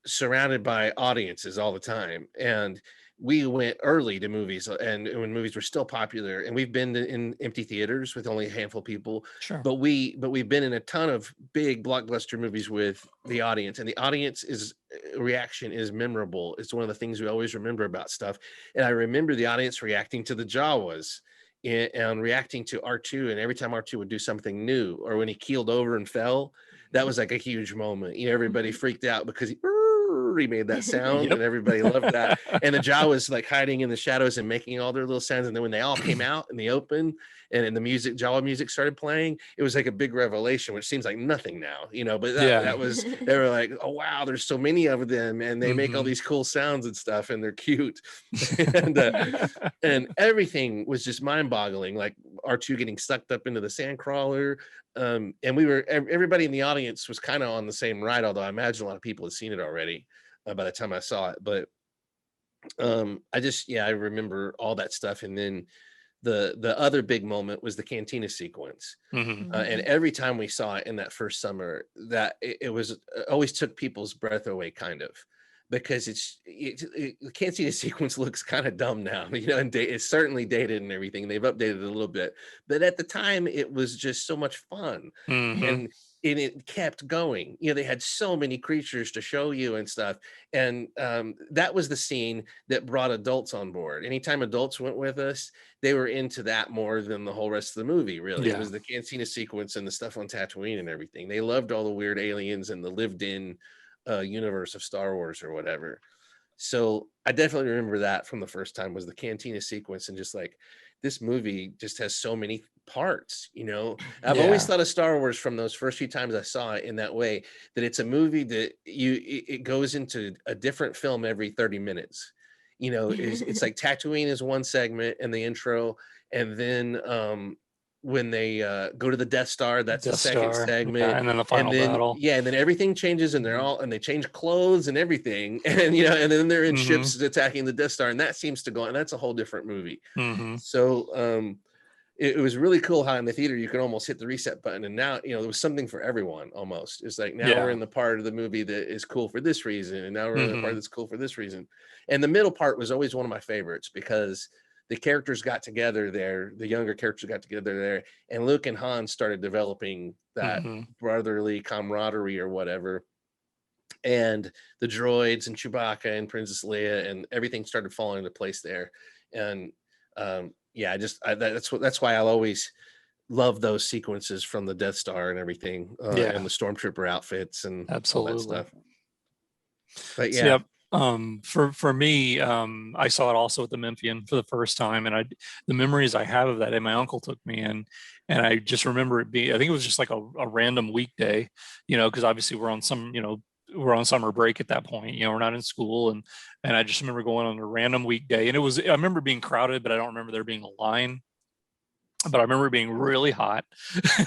surrounded by audiences all the time, and we went early to movies, and when movies were still popular, and we've been in empty theaters with only a handful of people, Sure. but we've been in a ton of big blockbuster movies with the audience, and the audience is reaction is memorable. It's one of the things we always remember about stuff. And I remember the audience reacting to the Jawas and reacting to R2, and every time R2 would do something new, or when he keeled over and fell, that was like a huge moment. Everybody freaked out because he made that sound, and everybody loved that. And the Jawa was like hiding in the shadows and making all their little sounds. And then when they all came out in the open, and the music, Jawa music started playing, it was like a big revelation, which seems like nothing now, but that was, they were like, oh wow, there's so many of them, and they make all these cool sounds and stuff, and they're cute. and everything was just mind-boggling, like R2 getting sucked up into the sandcrawler. And everybody in the audience was kind of on the same ride, although I imagine a lot of people had seen it already by the time I saw it. But I remember all that stuff. And then the other big moment was the cantina sequence. And every time we saw it in that first summer, that it was always took people's breath away, kind of, because the cantina sequence looks kind of dumb now, and it's certainly dated and everything. They've updated it a little bit, but at the time it was just so much fun. And it kept going. They had so many creatures to show you and stuff. And that was the scene that brought adults on board. Anytime adults went with us, they were into that more than the whole rest of the movie, really. It was the cantina sequence and the stuff on Tatooine and everything. They loved all the weird aliens and the lived in universe of Star Wars or whatever. So I definitely remember that from the first time, was the cantina sequence, and just like, this movie just has so many parts. I've always thought of Star Wars from those first few times I saw it in that way, that it's a movie that it goes into a different film every 30 minutes. It's like Tatooine is one segment in the intro, and then when they go to the Death Star, that's the second segment, and then the final battle. And then everything changes, and they change clothes and everything, and and then they're in ships attacking the Death Star, and that seems to go, and that's a whole different movie. So it was really cool how in the theater you could almost hit the reset button, and now there was something for everyone almost. It's like, now we're in the part of the movie that is cool for this reason, and now we're in the part that's cool for this reason. And the middle part was always one of my favorites, because the characters got together there, the younger characters got together there, and Luke and Han started developing that brotherly camaraderie or whatever. And the droids and Chewbacca and Princess Leia and everything started falling into place there. And that's why I'll always love those sequences from the Death Star and everything, and the Stormtrooper outfits and all that stuff. But for me, I saw it also at the Memphian for the first time, and the memories I have of that, and my uncle took me in, and I just remember it being, I think it was just like a random weekday, because obviously we're on summer break at that point, we're not in school, and I just remember going on a random weekday, and I remember being crowded, but I don't remember there being a line. But I remember it being really hot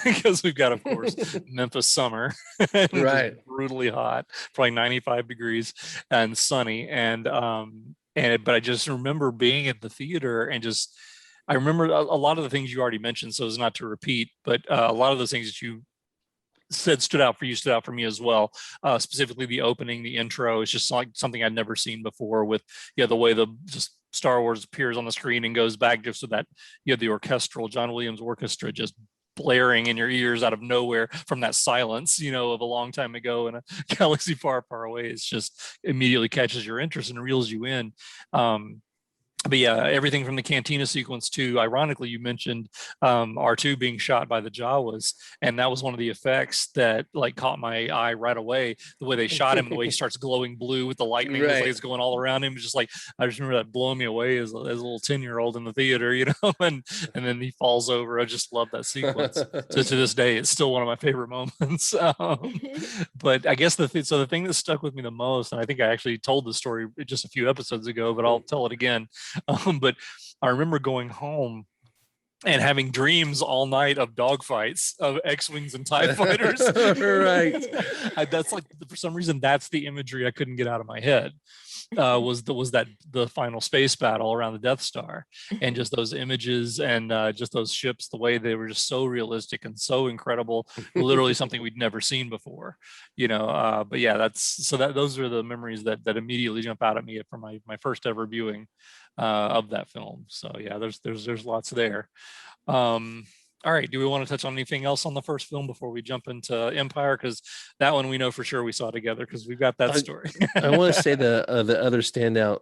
because we've got, of course, Memphis summer, right? Brutally hot, probably 95 degrees and sunny. But I just remember being at the theater, and I remember a lot of the things you already mentioned, so as not to repeat, but a lot of those things that you said stood out for me as well. Specifically the opening, the intro is just like something I'd never seen before, with the way just Star Wars appears on the screen and goes back, just so that the orchestral John Williams orchestra just blaring in your ears out of nowhere from that silence, of a long time ago in a galaxy far, far away. It's just immediately catches your interest and reels you in. But everything from the cantina sequence to, ironically, you mentioned R2 being shot by the Jawas, and that was one of the effects that caught my eye right away. The way they shot him, and the way he starts glowing blue with the lightning, right, it's going all around him. Just I just remember that blowing me away as a little 10-year-old in the theater, and then he falls over. I just love that sequence. So to this day, it's still one of my favorite moments. But I guess the thing that stuck with me the most, and I think I actually told the story just a few episodes ago, but I'll tell it again. But I remember going home and having dreams all night of dogfights of X-wings and TIE fighters. Right. That's like, for some reason, that's the imagery I couldn't get out of my head. Was that the final space battle around the Death Star, and just those images and just those ships, the way they were just so realistic and so incredible, literally something we'd never seen before, but yeah, those are the memories that immediately jump out at me from my first ever viewing of that film. So yeah, there's lots there. All right, do we want to touch on anything else on the first film before we jump into Empire? Because that one we know for sure we saw together because we've got that story. I want to say the other standout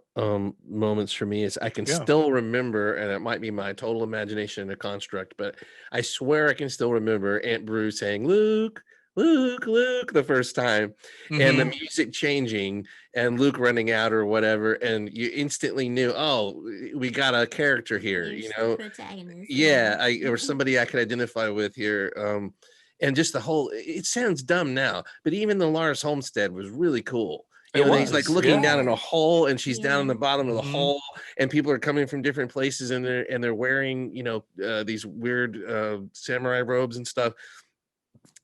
moments for me is I can still remember, and it might be my total imagination and a construct, but I swear I can still remember Aunt Beru saying, Luke, Luke, Luke, the first time, and the music changing and Luke running out or whatever, and you instantly knew, oh, we got a character here, Here's the protagonist. Yeah, or somebody I could identify with here. And just the whole, it sounds dumb now, but even the Lars Homestead was really cool. He's like looking down in a hole, and she's down in the bottom of the hole, and people are coming from different places, and they're wearing, these weird samurai robes and stuff.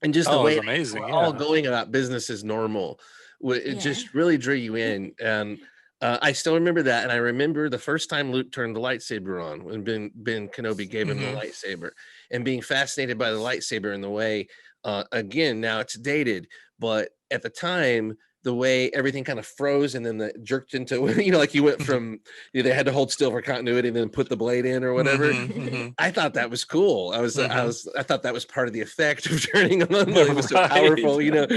And just the way amazing, all going about business as normal, it just really drew you in. And I still remember that, and I remember the first time Luke turned the lightsaber on when Ben Kenobi gave him the lightsaber, and being fascinated by the lightsaber and the way, again, now it's dated, but at the time, the way everything kind of froze and then jerked into, like he went from, they had to hold still for continuity and then put the blade in or whatever. I thought that was cool. I thought that was part of the effect of turning on. It was so powerful, and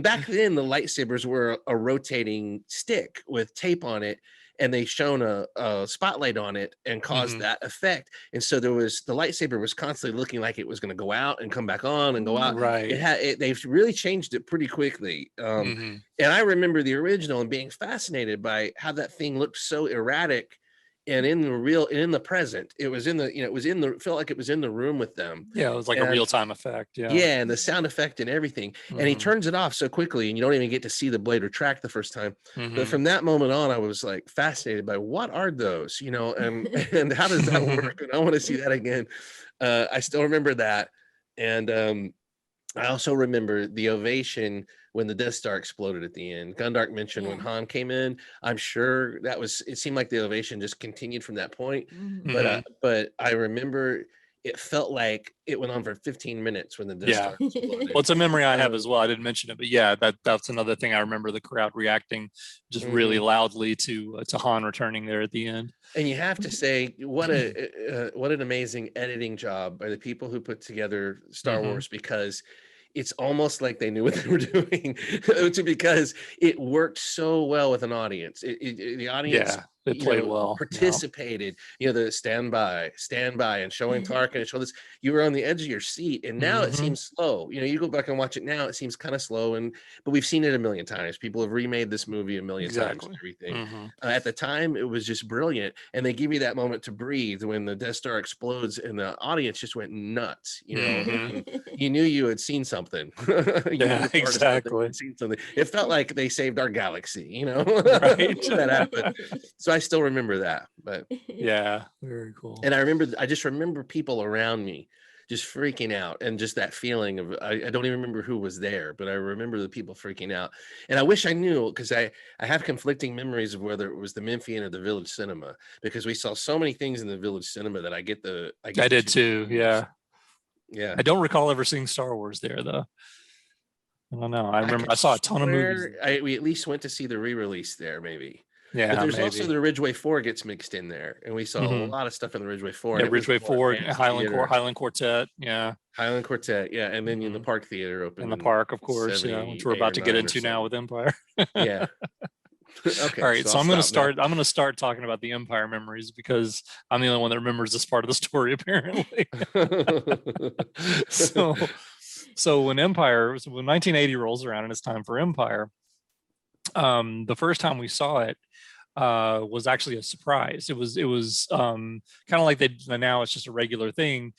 back then the lightsabers were a rotating stick with tape on it, and they shone a spotlight on it and caused that effect. And so the lightsaber was constantly looking like it was going to go out and come back on and go out. Right. They've really changed it pretty quickly. And I remember the original and being fascinated by how that thing looked so erratic. And in the present, it was felt like it was in the room with them. Yeah, it was like a real-time effect. Yeah, and the sound effect and everything. And he turns it off so quickly, and you don't even get to see the blade retract the first time. But from that moment on, I was like fascinated by what are those, and how does that work? And I want to see that again. I still remember that, and I also remember the ovation when the Death Star exploded at the end. Gundark mentioned when Han came in. I'm sure it seemed like the ovation just continued from that point. But I remember it felt like it went on for 15 minutes when the Death Star exploded. Well, it's a memory I have as well. I didn't mention it, but yeah, that's another thing I remember, the crowd reacting just really loudly to Han returning there at the end. And you have to say, what an amazing editing job by the people who put together Star Wars, because it's almost like they knew what they were doing, because it worked so well with an audience. The audience it played well, participated, the stand by and showing Tarkin and show this, you were on the edge of your seat. And now it seems slow. You go back and watch it now, it seems kind of slow, but we've seen it a million times. People have remade this movie a million times and everything. At the time, it was just brilliant. And they give you that moment to breathe when the Death Star explodes and the audience just went nuts. You knew you had seen something. Exactly. Seen something. It felt like they saved our galaxy, right? That happened. So I still remember that, but yeah, very cool. And I just remember people around me just freaking out, and just that feeling of, I don't even remember who was there, but I remember the people freaking out. And I wish I knew, because I have conflicting memories of whether it was the Memphian or the Village Cinema, because we saw so many things in the Village Cinema that I did too. Yeah. Yeah. I don't recall ever seeing Star Wars there though. I don't know. I remember I saw a ton of movies. We at least went to see the re-release there, maybe. Yeah, but there's also the Ridgeway 4 gets mixed in there, and we saw a lot of stuff in the Ridgeway 4. Yeah, Ridgeway 4, Highland Quartet, Highland Quartet, and then in the Park Theater open. In the park, of course, which we're about to get into now with Empire. Yeah. Okay. All right, so I'm going to start talking about the Empire memories, because I'm the only one that remembers this part of the story, apparently. So when 1980 rolls around and it's time for Empire, the first time we saw it, was actually a surprise. It was kind of like now it's just a regular thing,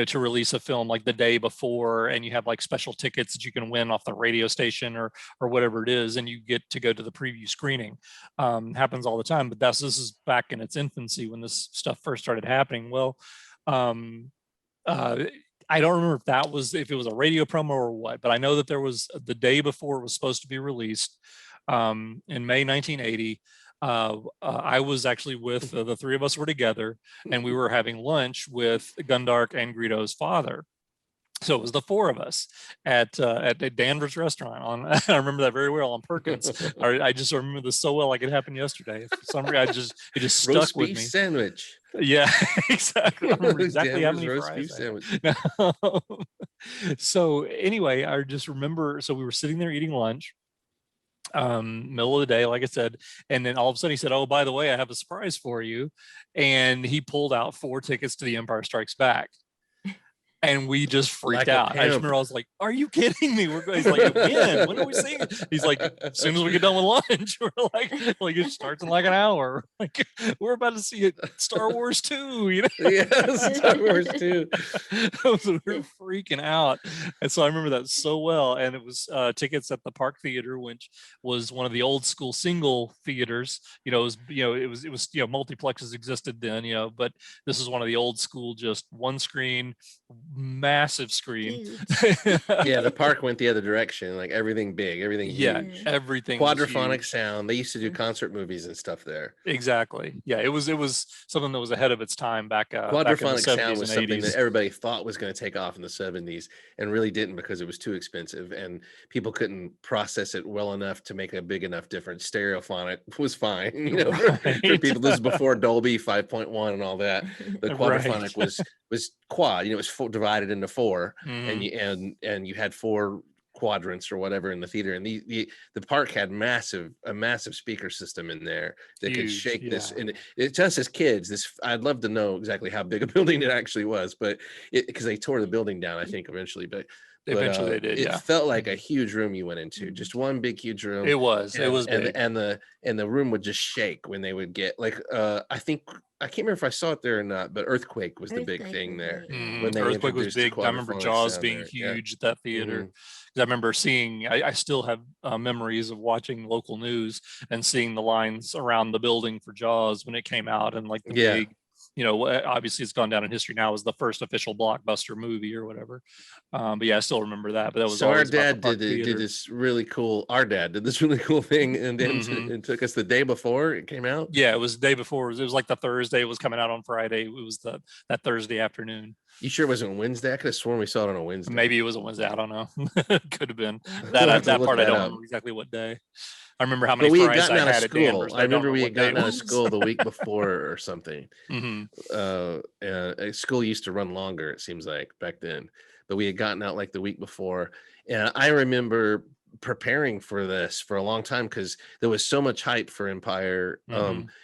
to release a film like the day before, and you have like special tickets that you can win off the radio station or whatever it is, and you get to go to the preview screening. Happens all the time, but this is back in its infancy when this stuff first started happening. Well, uh, I don't remember if it was a radio promo or what, but I know that there was the day before it was supposed to be released, in May 1980. I was actually with the three of us were together, and we were having lunch with Gundark and Greedo's father. So it was the four of us at Danvers restaurant on. I remember that very well on Perkins. I just remember this so well, like it happened yesterday. For some reason, it just stuck Roast with beef me. Sandwich. Yeah, exactly. I remember exactly how many roast fries. beef sandwich. So anyway, I just remember. So we were sitting there eating lunch, middle of the day, like I said, and then all of a sudden he said, "Oh, by the way, I have a surprise for you," and he pulled out 4 tickets to The Empire Strikes Back. And we just freaked out. I just remember I was like, "Are you kidding me?" He's like, when are we seeing it? He's like, "As soon as we get done with lunch." We're like it starts in like an hour. Like, we're about to see it, Star Wars 2, Yeah, Star Wars 2. So we were freaking out. And so I remember that so well. And it was tickets at the Park Theater, which was one of the old school single theaters. It was multiplexes existed then, but this is one of the old school, just one screen, massive screen. Yeah, the park went the other direction, like everything big, everything huge. Everything Quadraphonic sound. They used to do concert movies and stuff there. Exactly. Yeah, it was something that was ahead of its time back in the Quadraphonic 70s sound was and something 80s. that everybody thought was going to take off in the 70s and really didn't, because it was too expensive and people couldn't process it well enough to make a big enough difference. Stereophonic was fine, for people. This is before Dolby 5.1 and all that. The quadraphonic was quad, it was divided into 4, and you had 4 quadrants or whatever in the theater, and the park had a massive speaker system in there that could shake this. And it just as kids, I'd love to know exactly how big a building it actually was, but because they tore the building down, I think eventually, but eventually they did. It felt like a huge room you went into, just one big huge room. It was big. And the room would just shake when they would get like I can't remember if I saw it there or not, but Earthquake was the big thing there. When Earthquake was big. I remember Jaws being huge at that theater. I remember seeing, I still have memories of watching local news and seeing the lines around the building for Jaws when it came out, and like the big, obviously it's gone down in history now as the first official blockbuster movie or whatever. But yeah, I still remember that. But that was so our dad did this really cool. Our dad did this really cool thing, and then it took us the day before it came out. Yeah, it was the day before. It was like the Thursday. It was coming out on Friday. It was that Thursday afternoon. You sure it wasn't Wednesday? I could have sworn we saw it on a Wednesday. Maybe it was a Wednesday. I don't know. Could have been that part. I don't remember exactly what day. I rember how many fries I had at Danvers. I remember we had gotten out of school the week before or something. School used to run longer, it seems like, back then, but we had gotten out like the week before, and I remember preparing for this for a long time because there was so much hype for Empire,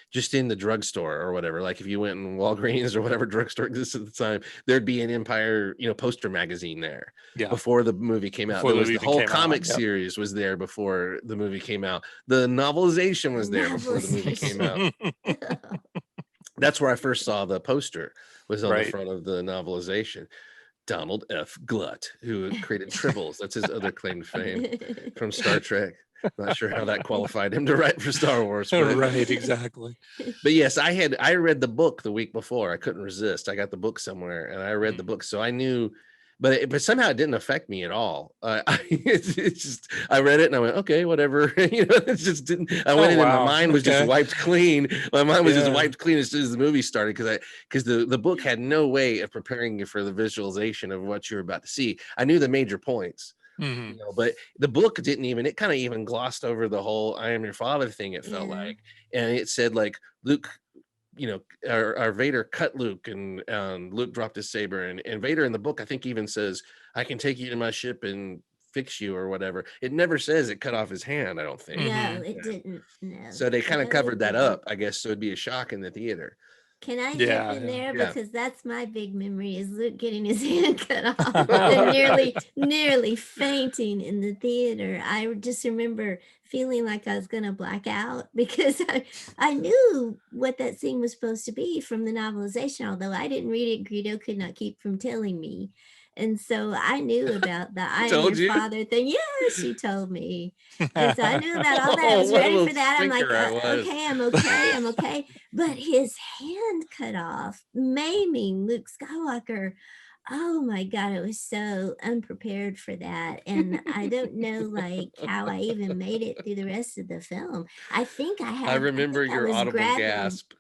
just in the drugstore or whatever. Like if you went in Walgreens or whatever drugstore existed at the time, there'd be an Empire, poster magazine there before the movie came out. The whole comic series was there before the movie came out. The novelization was there before the movie came out. That's where I first saw the poster, was on the front of the novelization. Donald F. Glut, who created Tribbles. That's his other claim to fame from Star Trek. Not sure how that qualified him to write for Star Wars. But, right, exactly. But yes, I read the book the week before. I couldn't resist. I got the book somewhere, and I read the book, so I knew. But somehow it didn't affect me at all. It's just I read it and I went, okay, whatever. It just didn't. I went in and my mind was just wiped clean. My mind was just wiped clean as soon as the movie started, because the book had no way of preparing you for the visualization of what you're about to see. I knew the major points. But the book didn't even. It kind of even glossed over the whole "I am your father" thing. It felt like, and it said like Luke. Our Vader cut Luke, and Luke dropped his saber, and Vader in the book I think even says, "I can take you to my ship and fix you," or whatever. It never says it cut off his hand, I don't think. No, it didn't. No. So they kind of covered that up, I guess, so it'd be a shock in the theater. Can I jump Yeah, in yeah. there? Yeah. Because that's my big memory is Luke getting his hand cut off and nearly fainting in the theater. I just remember feeling like I was gonna black out because I knew what that scene was supposed to be from the novelization, although I didn't read it. Greedo could not keep from telling me. And so I knew about the I am Told your you? father thing. Yes, she told me. And so I knew about all that. I Oh, was what a ready little for that. I'm like, stinker I was. okay, I'm okay, I'm okay. But his hand cut off, maiming Luke Skywalker. Oh my God, it was so unprepared for that. And I don't know like how I even made it through the rest of the film. I think I remember your was audible grabbing. gasp.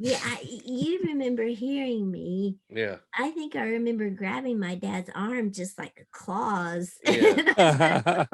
Yeah, you remember hearing me. Yeah. I think I remember grabbing my dad's arm just like claws. Yeah.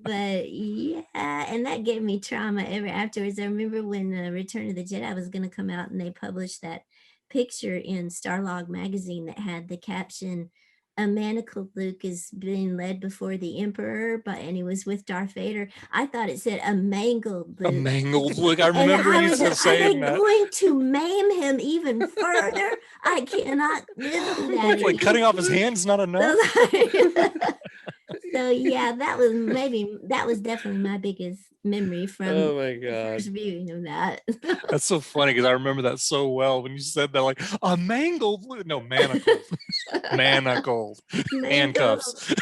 But yeah, and that gave me trauma ever afterwards. I remember when Return of the Jedi was going to come out and they published that picture in Starlog magazine that had the caption, "A manacled Luke is being led before the Emperor," and he was with Darth Vader. I thought it said a mangled A Luke. mangled Luke. I And remember I you was like, are saying they that. going to maim him even further? I cannot live through that. Like cutting off his hand's not enough. So yeah, that was definitely my biggest memory from Oh my the God. first viewing of that. That's so funny because I remember that so well when you said that, like a mangled, no, manacled, manacled, handcuffs.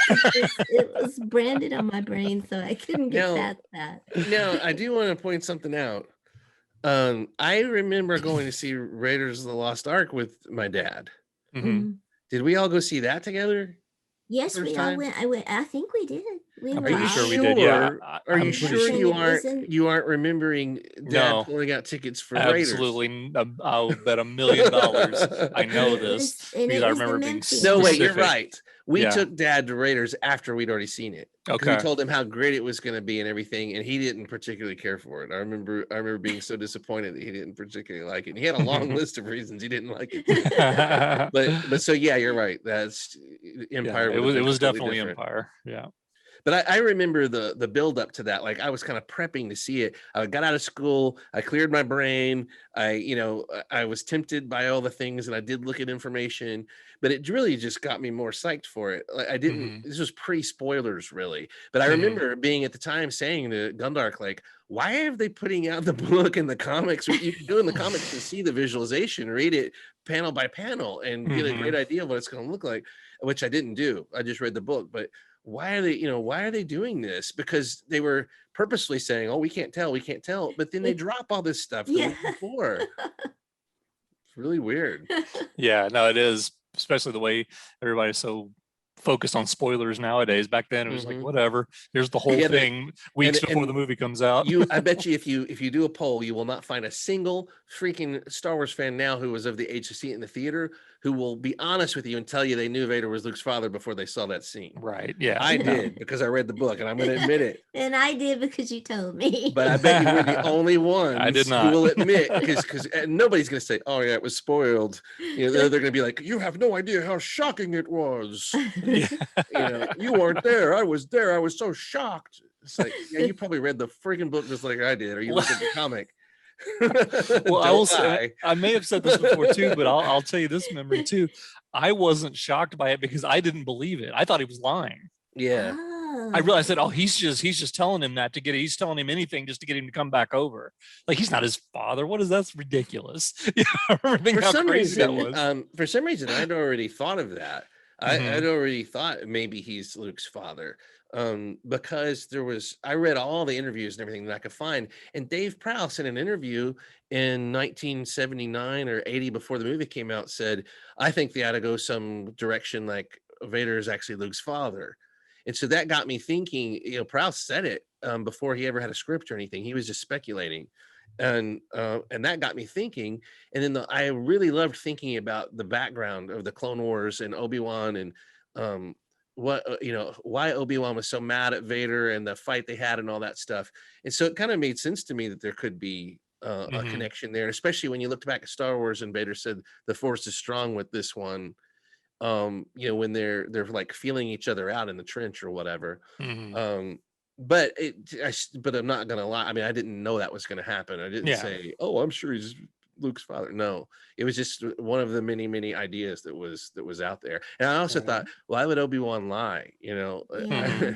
It was branded on my brain, so I couldn't get Now- past that. Now, I do want to point something out. I remember going to see Raiders of the Lost Ark with my dad. Mhm. Mhm. Did we all go see that together? Yes, First we all time? went. I think we did. We I'm were Are pretty you all sure we there. did. Yeah, Are I'm you pretty sure sure. you aren't remembering Dad No. pulling out tickets for Raiders? Absolutely. I'll bet $1 million I know And it this was- and because it I was the remember being Memphis No, night. wait, you're specific. right. We Yeah. took Dad to Raiders after we'd already seen it. Because we Okay. told him how great it was going to be and everything, and he didn't particularly care for it. I remember being so disappointed that he didn't particularly like it. And he had a long list of reasons he didn't like it. But so yeah, you're right. That's Empire. Yeah, would have it been was completely definitely different. Empire. Yeah. But I remember the build up to that. Like I was kind of prepping to see it. I got out of school. I cleared my brain. I was tempted by all the things, and I did look at information. But it really just got me more psyched for it. Like I didn't. Mhm. This was pre-spoilers, really. But I Mhm. remember being at the time saying to Gundark, like, "Why are they putting out the book and the comics? You can go in the comics to see the visualization, read it panel by panel, and get a great idea of what it's going to look like." Which I didn't do. I just read the book, but why are they doing this? Because they were purposely saying, "Oh, we can't tell, but then they drop all this stuff the Yeah. week before. It's really weird. Yeah, no, it is, especially the way everybody's so focused on spoilers nowadays. Back then it was like, Mhm. whatever, here's the whole Yeah, but- thing weeks before and the movie comes out. I bet you if you do a poll, you will not find a single freaking Star Wars fan now who was of the age to see it in the theater who will be honest with you and tell you they knew Vader was Luke's father before they saw that scene. Right. Yeah. I no. did because I read the book, and I'm going to admit it. And I did because you told me. But I bet you we're the only ones I did who not. will admit, because nobody's going to say, "Oh yeah, it was spoiled." They're going to be like, "You have no idea how shocking it was. Yeah. You weren't there. I was there. I was so shocked." It's like, yeah, you probably read the freaking book just like I did, or you looked at the comic. Well, I Don't will say, lie. I may have said this before too, but I'll tell you this memory too. I wasn't shocked by it because I didn't believe it. I thought he was lying. Yeah. Oh. I realized that, oh, he's just telling him that to get it. He's telling him anything just to get him to come back over. Like he's not his father. What is that's ridiculous? Yeah, I remember thinking For how some crazy that reason, was. for some reason, I'd already thought of that. Mhm. I'd already thought maybe he's Luke's father, because I read all the interviews and everything that I could find, and Dave Prowse in an interview in 1979 or 80 before the movie came out said, "I think they ought to go some direction like Vader is actually Luke's father." And so that got me thinking, Prowse said it before he ever had a script or anything. He was just speculating. And that got me thinking. And then I really loved thinking about the background of the Clone Wars and Obi-Wan and why Obi-Wan was so mad at Vader and the fight they had and all that stuff. And so it kind of made sense to me that there could be a Mhm. connection there, especially when you looked back at Star Wars and Vader said the Force is strong with this one. When they're like feeling each other out in the trench or whatever. Mhm. But I'm not gonna lie. I mean, I didn't know that was gonna happen. I didn't Yeah. say, "Oh, I'm sure he's Luke's father. No, it was just one of the many ideas that was out there. And I also thought, why would Obi-Wan lie? You know, Yeah.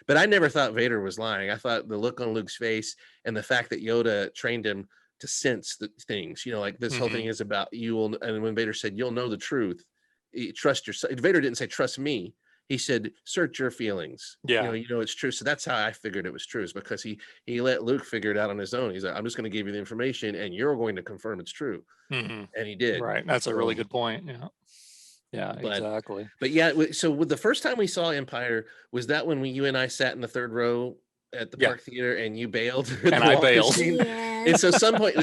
but I never thought Vader was lying. I thought the look on Luke's face and the fact that Yoda trained him to sense the things, you know, like this whole thing is about you will, and when Vader said, you'll know the truth, trust yourself. Vader didn't say, trust me. He said, search your feelings. Yeah. You know, it's true. So that's how I figured it was true, is because he let Luke figure it out on his own. He's like, I'm just going to give you the information and you're going to confirm it's true. And he did. Right. That's a really good point. Yeah. Yeah, exactly. But yeah, so with the first time we saw Empire, was that when you and I sat in the third row at the Park Theater and you bailed? And I bailed. Yes. And so some point,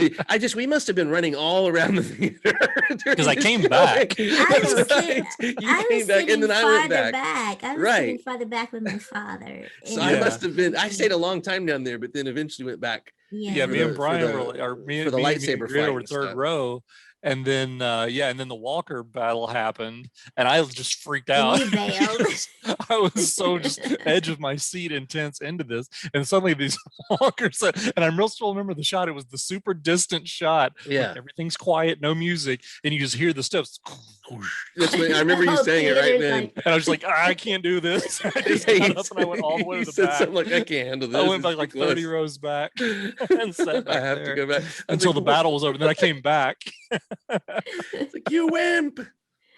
we must have been running all around the theater. Because I came back. I was came back and then I went back. I was sitting farther back with my father. So I must have been, I stayed a long time down there, but then eventually went back. Yeah, me and Brian were, me and lightsaber fight were third row. And then and then the Walker battle happened, and I just freaked out. And you bailed. I was so just edge of my seat, intense into this, and suddenly these Walkers, and I still remember the shot. It was the super distant shot. Yeah, like everything's quiet, no music, and you just hear the steps. That's when I remember you saying it right then, and I was like, I can't do this. I just got up and I went all the way to the back. Like, I can't handle this. I went back like 30 rows back and sat back I have to go back until the battle was over. Then I came back. It's like, you wimp.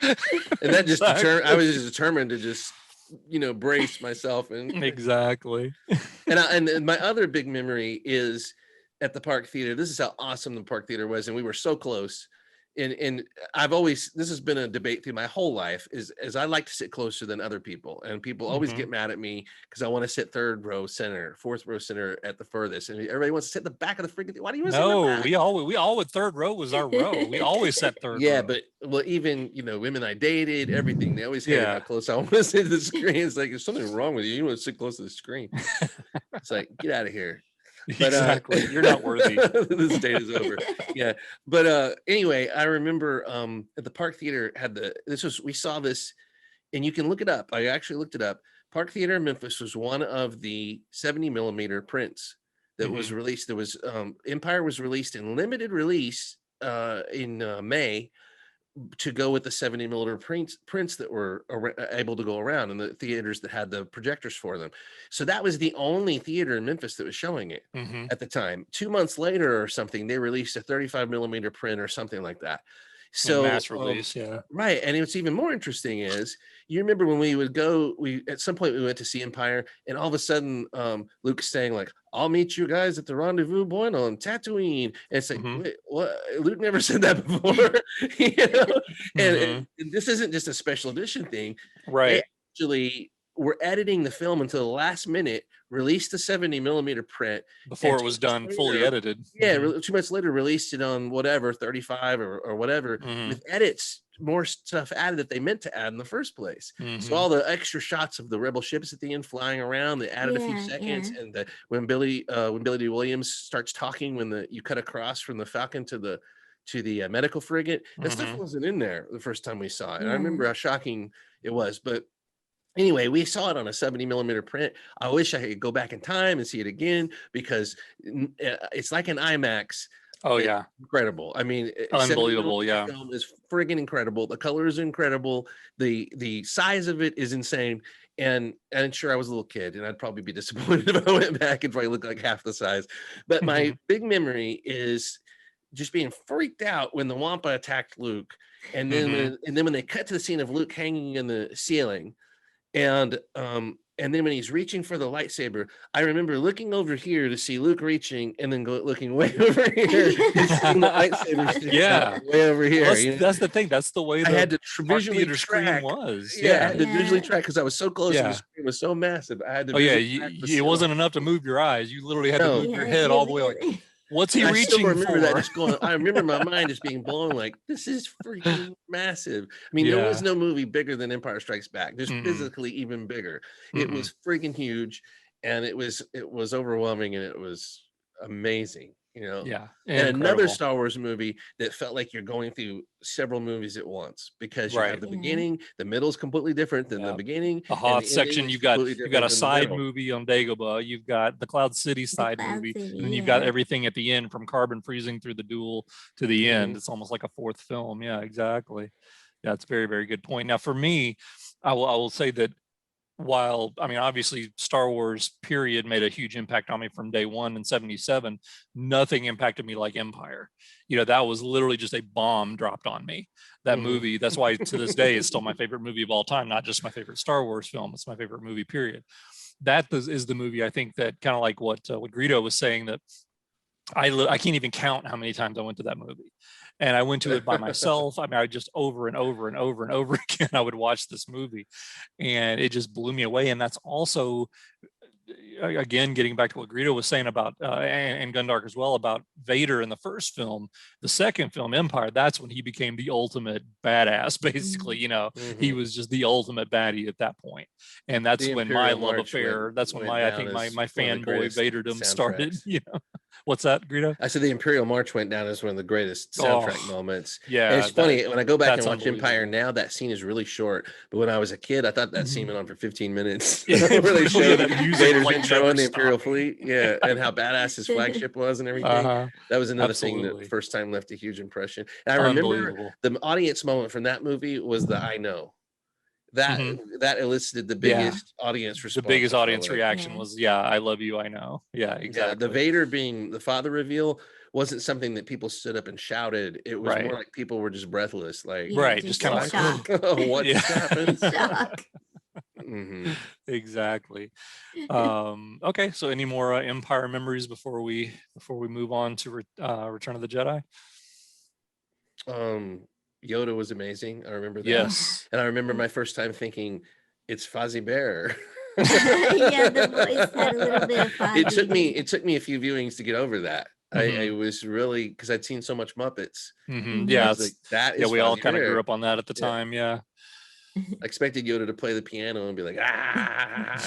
And that just I was just determined to just, you know, brace myself. And exactly. And my other big memory is at the Park Theater. This is how awesome the Park Theater was, and we were so close. And I've always, this has been a debate through my whole life, is I like to sit closer than other people, and people always get mad at me because I want to sit third row center, fourth row center at the furthest, and everybody wants to sit at the back of the freaking thing. Why do you want to sit in the back? we all third row was our row. We always sat third row. But well, even, you know, women I dated, everything, they always hated how close I want to sit to the screen. It's like, there's something wrong with you. You want to sit close to the screen. It's like, get out of here. But, exactly. You're not worthy. This date is over. Yeah. But anyway, I remember at the Park Theater we saw this, and you can look it up. I actually looked it up. Park Theater in Memphis was one of the 70 millimeter prints that was released. There was Empire was released in limited release in May, to go with the 70 millimeter prints that were able to go around in the theaters that had the projectors for them. So that was the only theater in Memphis that was showing it at the time. 2 months later or something, they released a 35 millimeter print or something like that. So mass release, right. And what's even more interesting is, you remember when we would go, at some point we went to see Empire, and all of a sudden Luke's saying like, I'll meet you guys at the rendezvous point on Tatooine. And it's like, wait, what? Luke never said that before. You know? And this isn't just a special edition thing. Right. They actually were editing the film until the last minute, released the 70 millimeter print before it was done fully edited. Yeah, 2 months later released it on whatever 35 or whatever, with edits, more stuff added that they meant to add in the first place. So all the extra shots of the rebel ships at the end flying around, they added a few seconds, and when Billy D. Williams starts talking, when you cut across from the Falcon to the medical frigate, that stuff wasn't in there the first time we saw it. And I remember how shocking it was. But anyway, we saw it on a 70 millimeter print. I wish I could go back in time and see it again, because it's like an IMAX. Oh yeah, incredible. I mean, unbelievable. Yeah, the film is friggin' incredible. The color is incredible. The size of it is insane. And sure, I was a little kid, and I'd probably be disappointed if I went back and probably look like half the size. But my big memory is just being freaked out when the Wampa attacked Luke, and then when they cut to the scene of Luke hanging in the ceiling, and then when he's reaching for the lightsaber, I remember looking over here to see Luke reaching, and then looking way over here, seeing the lightsaber way over here. Well, that's the thing. That's the way I had to visually track. Was. I had to visually track because I was so close. And the screen was so massive. I had to. It wasn't enough to move your eyes. You literally had to move your head all the way. Like, what's he reaching for? That just going. I remember my mind just being blown. Like, this is freaking massive. I mean, there was no movie bigger than Empire Strikes Back. Just physically even bigger. It was freaking huge, and it was overwhelming, and it was amazing. you know. Yeah, And another incredible. Star Wars movie that felt like you're going through several movies at once, because you have Right. the Yeah. beginning, the middle is completely different than the Yeah. beginning, A and Hoth the ending section, is you've got completely you've got different a than the side middle. movie on Dagobah, you've got the Cloud City The side Cloud movie, City, and then you've got yeah. everything at the end from Carbon freezing through the duel to the end. Mhm. It's almost like a fourth film. Yeah, exactly. Yeah, it's a very, very good point. Now, for me, I will say that while, I mean, obviously Star Wars period made a huge impact on me from day one in 77, nothing impacted me like Empire. You know, that was literally just a bomb dropped on me. That Mhm. movie, that's why to this day it's still my favorite movie of all time, not just my favorite Star Wars film, it's my favorite movie period. That is the movie, I think, that kind of like what Greedo was saying, that I can't even count how many times I went to that movie. And I went to it by myself. I mean, I just over and over and over and over again, I would watch this movie, and it just blew me away. And that's also, again, getting back to what Greedo was saying about, and Gundark as well, about Vader in the first film. The second film, Empire, that's when he became the ultimate badass, basically. You know, he Mhm. was just the ultimate baddie at that point. And that's The when my Imperial love March affair, that's when went I down think my as one of the fanboy greatest Vaderdom started, soundtracks. you know. What's that, Greedo? I said the Imperial March went down as one of the greatest soundtrack Oh, moments. And yeah, it's funny, when I go back and that's watch Empire unbelievable. now, that scene is really short. But when I was a kid, I thought that scene Mhm. went on for 15 minutes. Yeah, Where they yeah, showed that music was Vader's like intro never in the Imperial stopping. fleet. Yeah, and how badass his flagship was and everything. Uh-huh. That was another thing that Absolutely. first time left a huge impression. And I remember Unbelievable. the audience moment from that movie was the I know. That Mhm. that elicited the Yeah. biggest audience The response, biggest I felt audience like. reaction Yeah. was, yeah, I love you, I know. Yeah, Yeah, the exactly. Vader being the father reveal wasn't something that people stood up and shouted. It was more Right. like people were just breathless, like, Yeah, Right. Just just kind in of what? like, shock. What yeah. just happened? Shock. Hmm. Exactly. Okay. So any more Empire memories before we move on to Return of the Jedi? Yoda was amazing. I remember that, Yes. and I remember my first time thinking, "It's Fozzie Bear." Yeah, the voice had a little bit of It Fozzie, took me. didn't It took me a few viewings to get over that. I Mhm. was really, because I'd seen so much Muppets. Mhm. I Yeah, was like, "That yeah, is we all Fozzie kind of grew Bear." up on that at the Yeah, time. Yeah. I expected Yoda to play the piano and be like, "Ah,"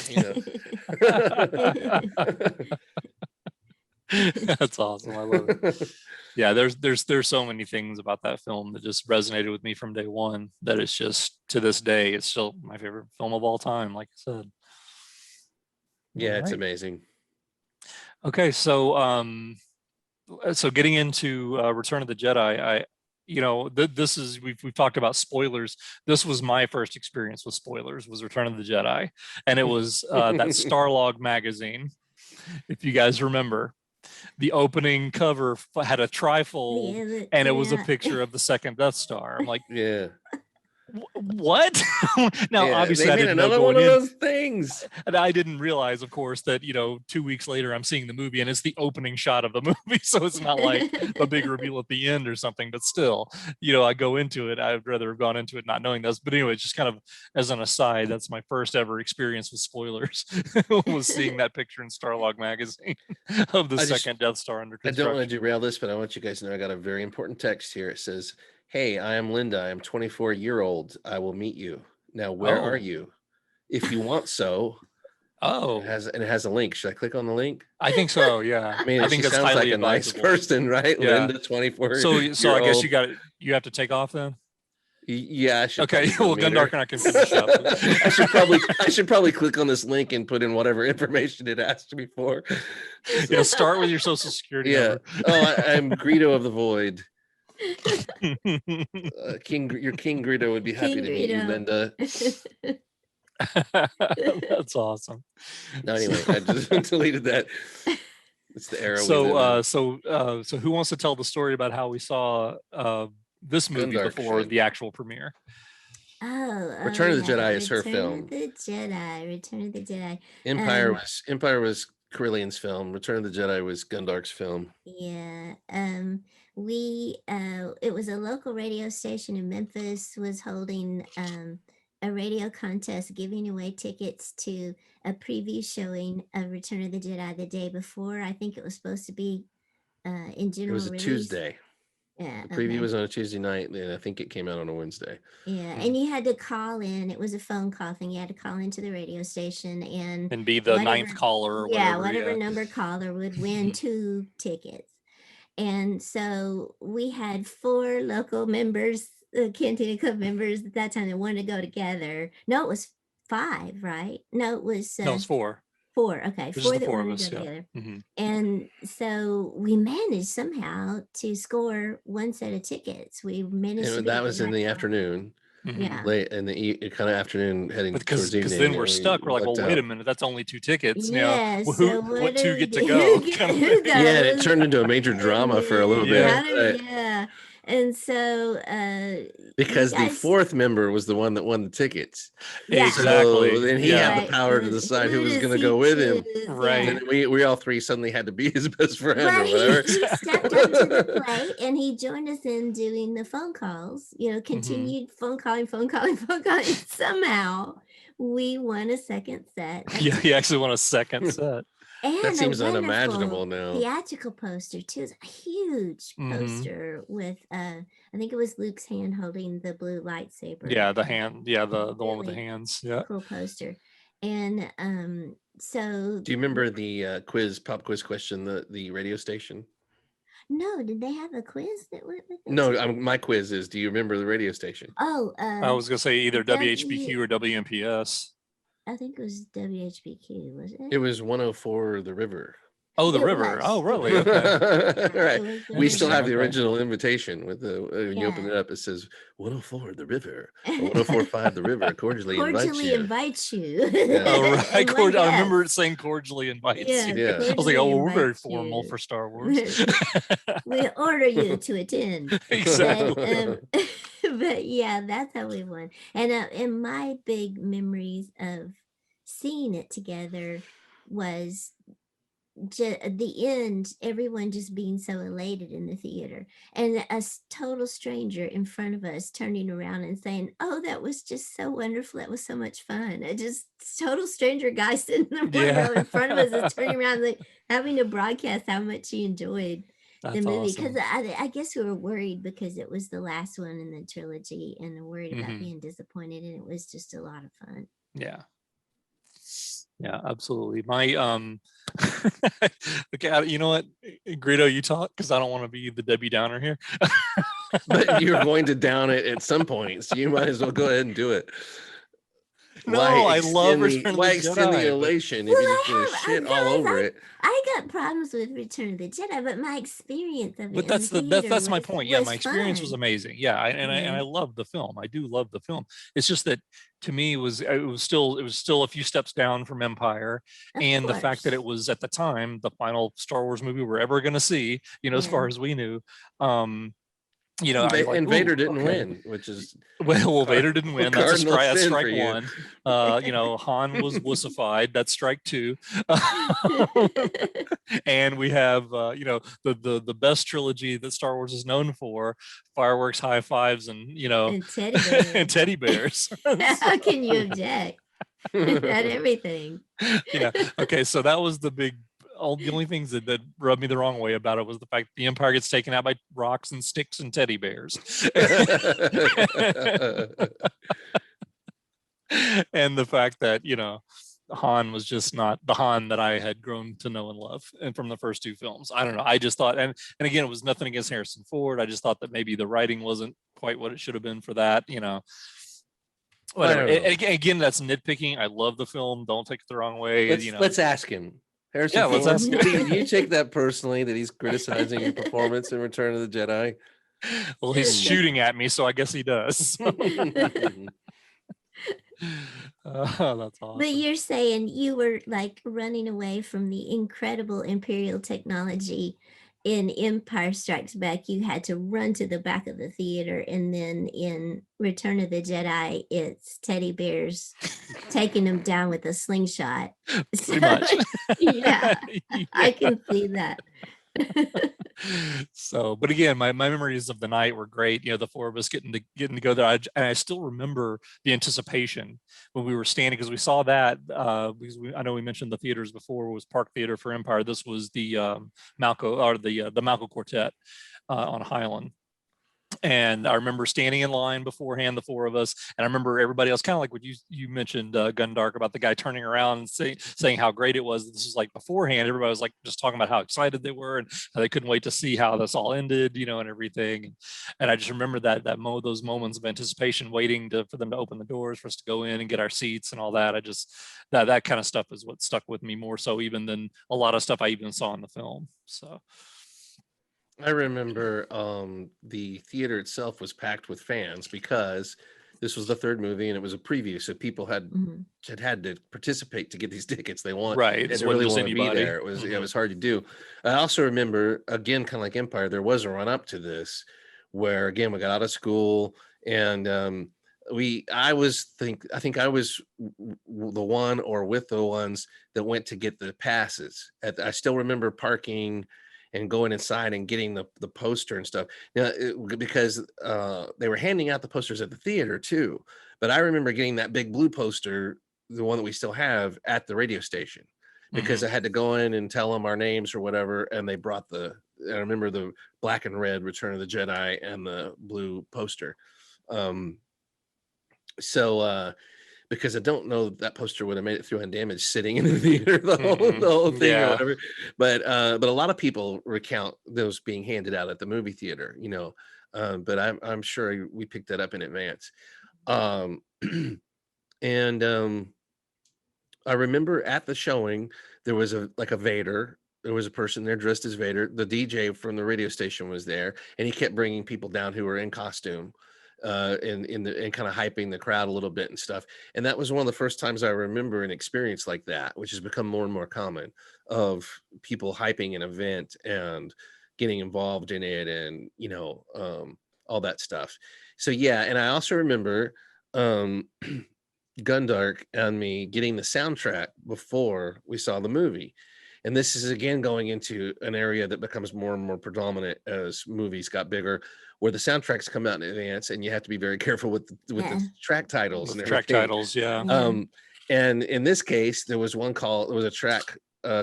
That's awesome. I love it. Yeah, there's so many things about that film that just resonated with me from day one, that it's just, to this day it's still my favorite film of all time, like I said. All Yeah, it's right. amazing. Okay, so getting into Return of the Jedi, this is, we've talked about spoilers. This was my first experience with spoilers, was Return of the Jedi, and it was that Starlog magazine, if you guys remember. The opening cover had a trifold, Yeah, look, and it coming was a up. picture of the second Death Star. I'm like, Yeah. what? Now, Yeah, obviously, they I made didn't know another one going of in, those things. and I didn't realize, of course, that 2 weeks later I'm seeing the movie and it's the opening shot of the movie, so it's not like a big reveal at the end or something. But still, I go into it. I'd rather have gone into it not knowing this. But anyway, just kind of as an aside, that's my first ever experience with spoilers, was seeing that picture in Starlog magazine of the I just second Death Star under I don't want to construction. derail this, but I want you guys to know I got a very important text here. It says, "Hey, I am Linda. I am 24-year-old. I will meet you. Now, where are Oh, you? If you want so." oh, It has a link. Should I click on the link? I think so. Yeah, I mean, I she think that's sounds like highly a nice advisable. person, right? Yeah. Linda, 24 So year I guess old. you have to take off then. Yeah, I should Okay. probably go Well, meet Gundark her. and I can finish up. I should probably click on this link and put in whatever information it asked me for. Yeah. Start with your social security Yeah. number. Oh, I'm Greedo of the Void. Your King Greedo would be happy King to meet you, Greedo. Linda. That's awesome. No, anyway, I just deleted that. It's the era we live in. So who wants to tell the story about how we saw this movie Gundark before should. the actual premiere? Return of the Yeah, Jedi is her Return film. of the Jedi. Return of the Jedi. Empire was Corellian's film. Return of the Jedi was Gundark's film. Yeah. It was a local radio station in Memphis was holding a radio contest giving away tickets to a preview showing of Return of the Jedi the day before. I think it was supposed to be in It general was a release. Tuesday. Yeah. The preview Okay. was on a Tuesday night, and I think it came out on a Wednesday. Yeah, and you had to call in. It was a phone call thing. You had to call into the radio station and And be the ninth caller or yeah, whatever. whatever Yeah. number caller would win 2 tickets. And so we had 4 local members, Cantina Club members at that time that wanted to go together. No, it was 5, right? No, it was No, it's 4. 4. Okay, It's just 4 the that 4 of wanted to us. go Yeah. together. Mhm. And so we managed somehow to score 1 set of tickets. We managed to And be that at the was in right the spot. afternoon, Mhm. Yeah. late in the kind of afternoon, heading Because towards evening. then we're and we stuck. We're like, well, lucked wait a out. minute, that's only 2 tickets. Yeah, Well, so what do 2 we get to do? go? Who Yeah, and it goes? turned into a major And drama for a little then Yeah. bit. Right? yeah. And so you Because the guys, 4th member was the one that won the tickets. yeah. Exactly. So then he Yeah. had the Right. power to decide who was does going to he go with him. choose? Right. And we all 3 suddenly had to be his best friend or But whatever. he stepped up to the plate and he joined us in doing the phone calls, continued phone calling. And somehow we won a second set. of Yeah, he actually won a second set. And That a seems wonderful unimaginable now. theatrical poster too. It's a huge Mhm. poster with I think it was Luke's hand holding the blue lightsaber. Yeah, the hand. Yeah, the one with the Really hands. Yeah. cool poster. And so Do you remember the pop quiz question, the radio station? no, did they have a quiz that went with it? No, too? my quiz is, do you remember the radio station? Oh, I was gonna say either W- WHBQ or WMPS. I think it was WHBQ, was it? It was 104 The River. Oh, the It river. was, Oh, it really? was. Okay. Right. It was the We still river. have the Okay. original invitation with the when you open Yeah. it up, it says 104 The River, or 104.5 The River cordially invites you. you. Oh, Yeah. right. And one I remember guest. it saying cordially invites Yeah, you. Yeah. I was like, oh, well, we're very invites formal you. for Star Wars. We order you to attend. Exactly. But yeah, that's how we won. And my big memories of seeing it together was at the end, everyone just being so elated in the theater, and a total stranger in front of us turning around and saying, "Oh, that was just so wonderful. That was so much fun." I just total stranger guy sitting in the one row in front of us is turning around, like having to broadcast how much he enjoyed the That's movie, because awesome. I guess we were worried because it was the last one in the trilogy and worried about Mhm. being disappointed, and it was just a lot of fun. Yeah. Yeah, absolutely. My okay, you know what, Greedo, you talk because I don't want to be the Debbie Downer here. But you're going to down it at some point, so you might as well go ahead and do it. No, I love Return of the why extend the Jedi, but- elation if Well, you're just going to shit all over it? I got problems with Return of the Jedi, but my experience of it But in that's the that's my theater point. Yeah, was my experience was fun. amazing. Yeah, I love the film. I do love the film. It's just that to me it was still a few steps down from Empire, Of and the fact that it course. was at the time the final Star Wars movie we're ever going to see. As Yeah. far as we knew. I was like, And Vader "Ooh, didn't okay." win, which is Well, Vader didn't win. That's a cardinal strike. That's sin strike for you. 1. Han was wussified. That's strike 2. And we have the best trilogy that Star Wars is known for: fireworks, high fives, and And teddy bears. and teddy bears. How can you object? At everything. Okay, so that was the only things that rubbed me the wrong way about it was the fact the Empire gets taken out by rocks and sticks and teddy bears. And the fact that Han was just not the Han that I had grown to know and love, and from the first 2 films. I don't know. I just thought, and again, it was nothing against Harrison Ford. I just thought that maybe the writing wasn't quite what it should have been for that. Whatever. Again, that's nitpicking. I love the film. Don't take it the wrong way. Let's ask him. Harrison Yeah, let's Ford, ask him. do you take that personally that he's criticizing your performance in Return of the Jedi? Well, he's shooting at me, so I guess he does. That's awesome. But you're saying you were like running away from the incredible Imperial technology in Empire Strikes Back. You had to run to the back of the theater, and then in Return of the Jedi, it's teddy bears taking them down with a slingshot. Pretty much. Yeah, I can see that. So, but again, my memories of the night were great. The 4 of us getting to go there. And I still remember the anticipation when we were standing, because we saw that because I know we mentioned the theaters before. It was Park Theater for Empire. This was the Malco, or the Malco Quartet on Highland. And I remember standing in line beforehand, the four of us, and I remember everybody else, kind of like what you mentioned, Gundark, about the guy turning around and saying how great it was. This was like beforehand, everybody was like just talking about how excited they were and how they couldn't wait to see how this all ended, and everything. And I just remember those moments of anticipation, waiting for them to open the doors for us to go in and get our seats and all that. I just that kind of stuff is what stuck with me more so even than a lot of stuff I even saw in the film. So. I remember the theater itself was packed with fans because this was the third movie and it was a preview, so people had to participate to get these tickets. They Right. They really want to be there. It was hard to do. I also remember, again, kind of like Empire, there was a run up to this where, again, we got out of school and I think I was the one or with the ones that went to get the passes. I still remember parking and going inside and getting the poster and stuff. Now, because they were handing out the posters at the theater too. But I remember getting that big blue poster, the one that we still have, at the radio station, because I had to go in and tell them our names or whatever. And they brought I remember the black and red Return of the Jedi and the blue poster. Because I don't know that poster would have made it through undamaged sitting in the theater, the whole thing or whatever. But a lot of people recount those being handed out at the movie theater, but I'm sure we picked that up in advance. And I remember at the showing, there was a Vader. There was a person there dressed as Vader. The DJ from the radio station was there, and he kept bringing people down who were in costume. And kind of hyping the crowd a little bit and stuff. And that was one of the first times I remember an experience like that, which has become more and more common, of people hyping an event and getting involved in it and, all that stuff. So, yeah. And I also remember Gundark and me getting the soundtrack before we saw the movie. And this is again going into an area that becomes more and more predominant as movies got bigger, where the soundtracks come out in advance, and you have to be very careful with the track titles. Yeah. And in this case, there was a track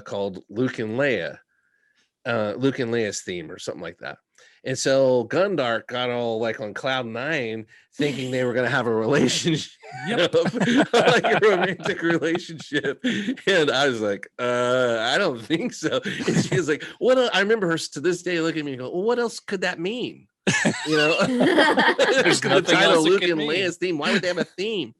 called Luke and Leia's theme or something like that. And so Gundark got all like on cloud nine, thinking they were going to have a relationship, like a romantic relationship. And I was like, I don't think so. And she was like, what? I remember her to this day looking at me and go, well, what else could that mean? There's the title Luke and Leia's theme. Why would they have a theme?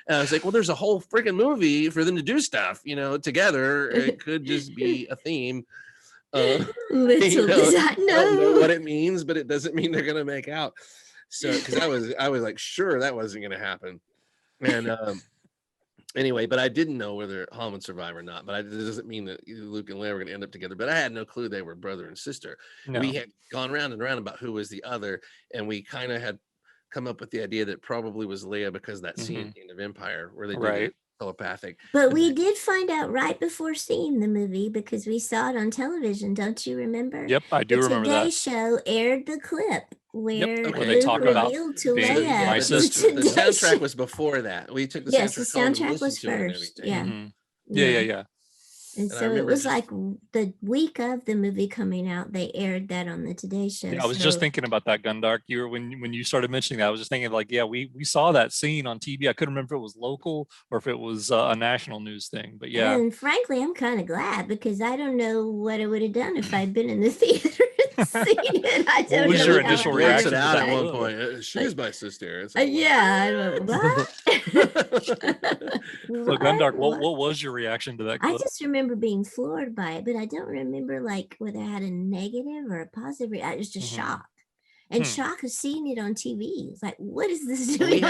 And I was like, well, there's a whole freaking movie for them to do stuff, together. It could just be a theme. Little did I know. I don't know what it means, but it doesn't mean they're gonna make out. So, because I was like, sure, that wasn't gonna happen. And anyway, but I didn't know whether Han would survive or not. But it doesn't mean that Luke and Leia were gonna end up together. But I had no clue they were brother and sister. No. We had gone round and round about who was the other, and we kind of had come up with the idea that probably was Leia, because that scene at the end of Empire where they did telepathic. But we did find out right before seeing the movie, because we saw it on television. Don't you remember? Yep, I do remember that. The Today Show aired the clip where they talk about to Leia. The soundtrack was before that. We took the soundtrack was first. Yeah. Yeah. And so it was like the week of the movie coming out, they aired that on the Today Show. Yeah, I was just thinking about that, Gundark. When you started mentioning that, I was just thinking like, yeah, we saw that scene on TV. I couldn't remember if it was local or if it was a national news thing, but yeah. And frankly, I'm kind of glad, because I don't know what I would have done if I'd been in the theater and seen it. I don't know. What was your initial reaction out at one point? She's my sister. Yeah. What? So Gundark, what was your reaction to that clip? I just remember being floored by it, but I don't remember like whether I had a negative or a positive. It was just shock. And shock of seeing it on TV. It's like, what is this doing?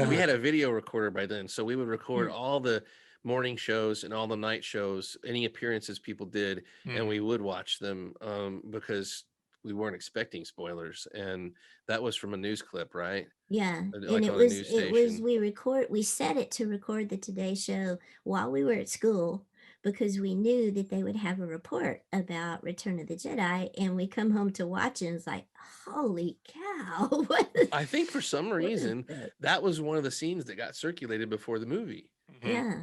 We had a video recorder by then, so we would record all the morning shows and all the night shows, any appearances people did, and we would watch them because we weren't expecting spoilers. And that was from a news clip, right? Yeah. Like and we set it to record the Today Show while we were at school, because we knew that they would have a report about Return of the Jedi, and we come home to watch it and it's like, holy cow. I think for some reason that was one of the scenes that got circulated before the movie. Yeah.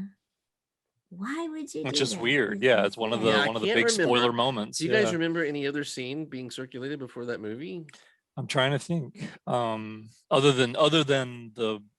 Why would you do Which is that? weird. Yeah, it's one of the big spoiler moments. Do you guys remember any other scene being circulated before that movie? I'm trying to think. Other than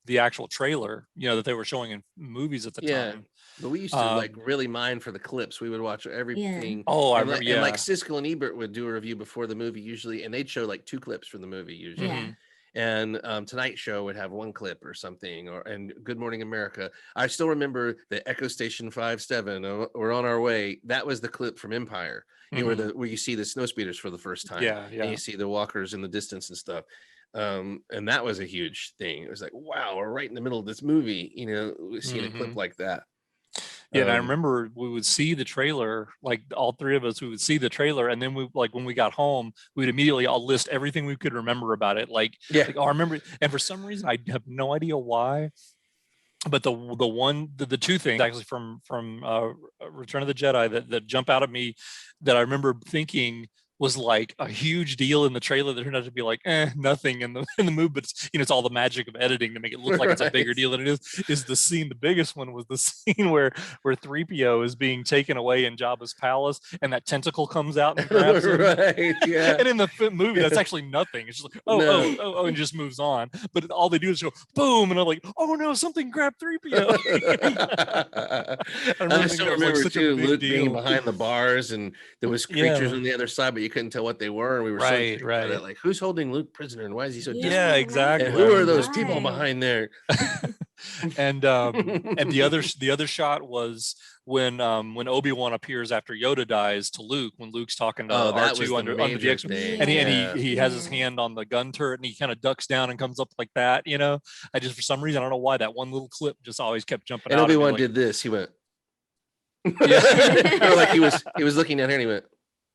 the actual trailer, that they were showing in movies at the Yeah. time. But we used to like really mine for the clips. We would watch everything. Oh, I and remember. and like Yeah. Siskel and Ebert would do a review before the movie usually, and they'd show like 2 clips from the movie usually. Yeah. And Tonight Show would have 1 clip or something, and Good Morning America. I still remember the Echo Station 57. We're on our way. That was the clip from Empire. Where you see the snowspeeders for the first time. Yeah, And you see the walkers in the distance and stuff. And that was a huge thing. It was like, wow, we're right in the middle of this movie. Seeing a clip like that. Yeah, and I remember we would see the trailer, like all 3 of us, we would see the trailer, and then we, like, when we got home, we'd immediately all list everything we could remember about it. Like, I remember, and for some reason, I have no idea why, but the 2 things actually from Return of the Jedi that jump out at me that I remember thinking was like a huge deal in the trailer that turned out to be like nothing in the movie, but it's all the magic of editing to make it look like it's a bigger deal than it is the scene. The biggest one was the scene where 3PO is being taken away in Jabba's palace and that tentacle comes out and grabs him. Yeah. And in the movie that's actually nothing. It's just like oh and just moves on, but all they do is go boom and I'm like, oh no, something grabbed 3PO. I still remember too, Luke being behind the bars and there was creatures on the other side, but you couldn't tell what they were, and we were right. like, who's holding Luke prisoner and why is he so distant? Yeah, exactly. And who are those people behind there? And the other shot was when Obi-Wan appears after Yoda dies to Luke, when Luke's talking to R2 under the X, and he has his hand on the gun turret and he kind of ducks down and comes up like that. I just, for some reason, I don't know why, that one little clip just always kept jumping and out. Obi-Wan did this. He went, or like he was looking down here and he went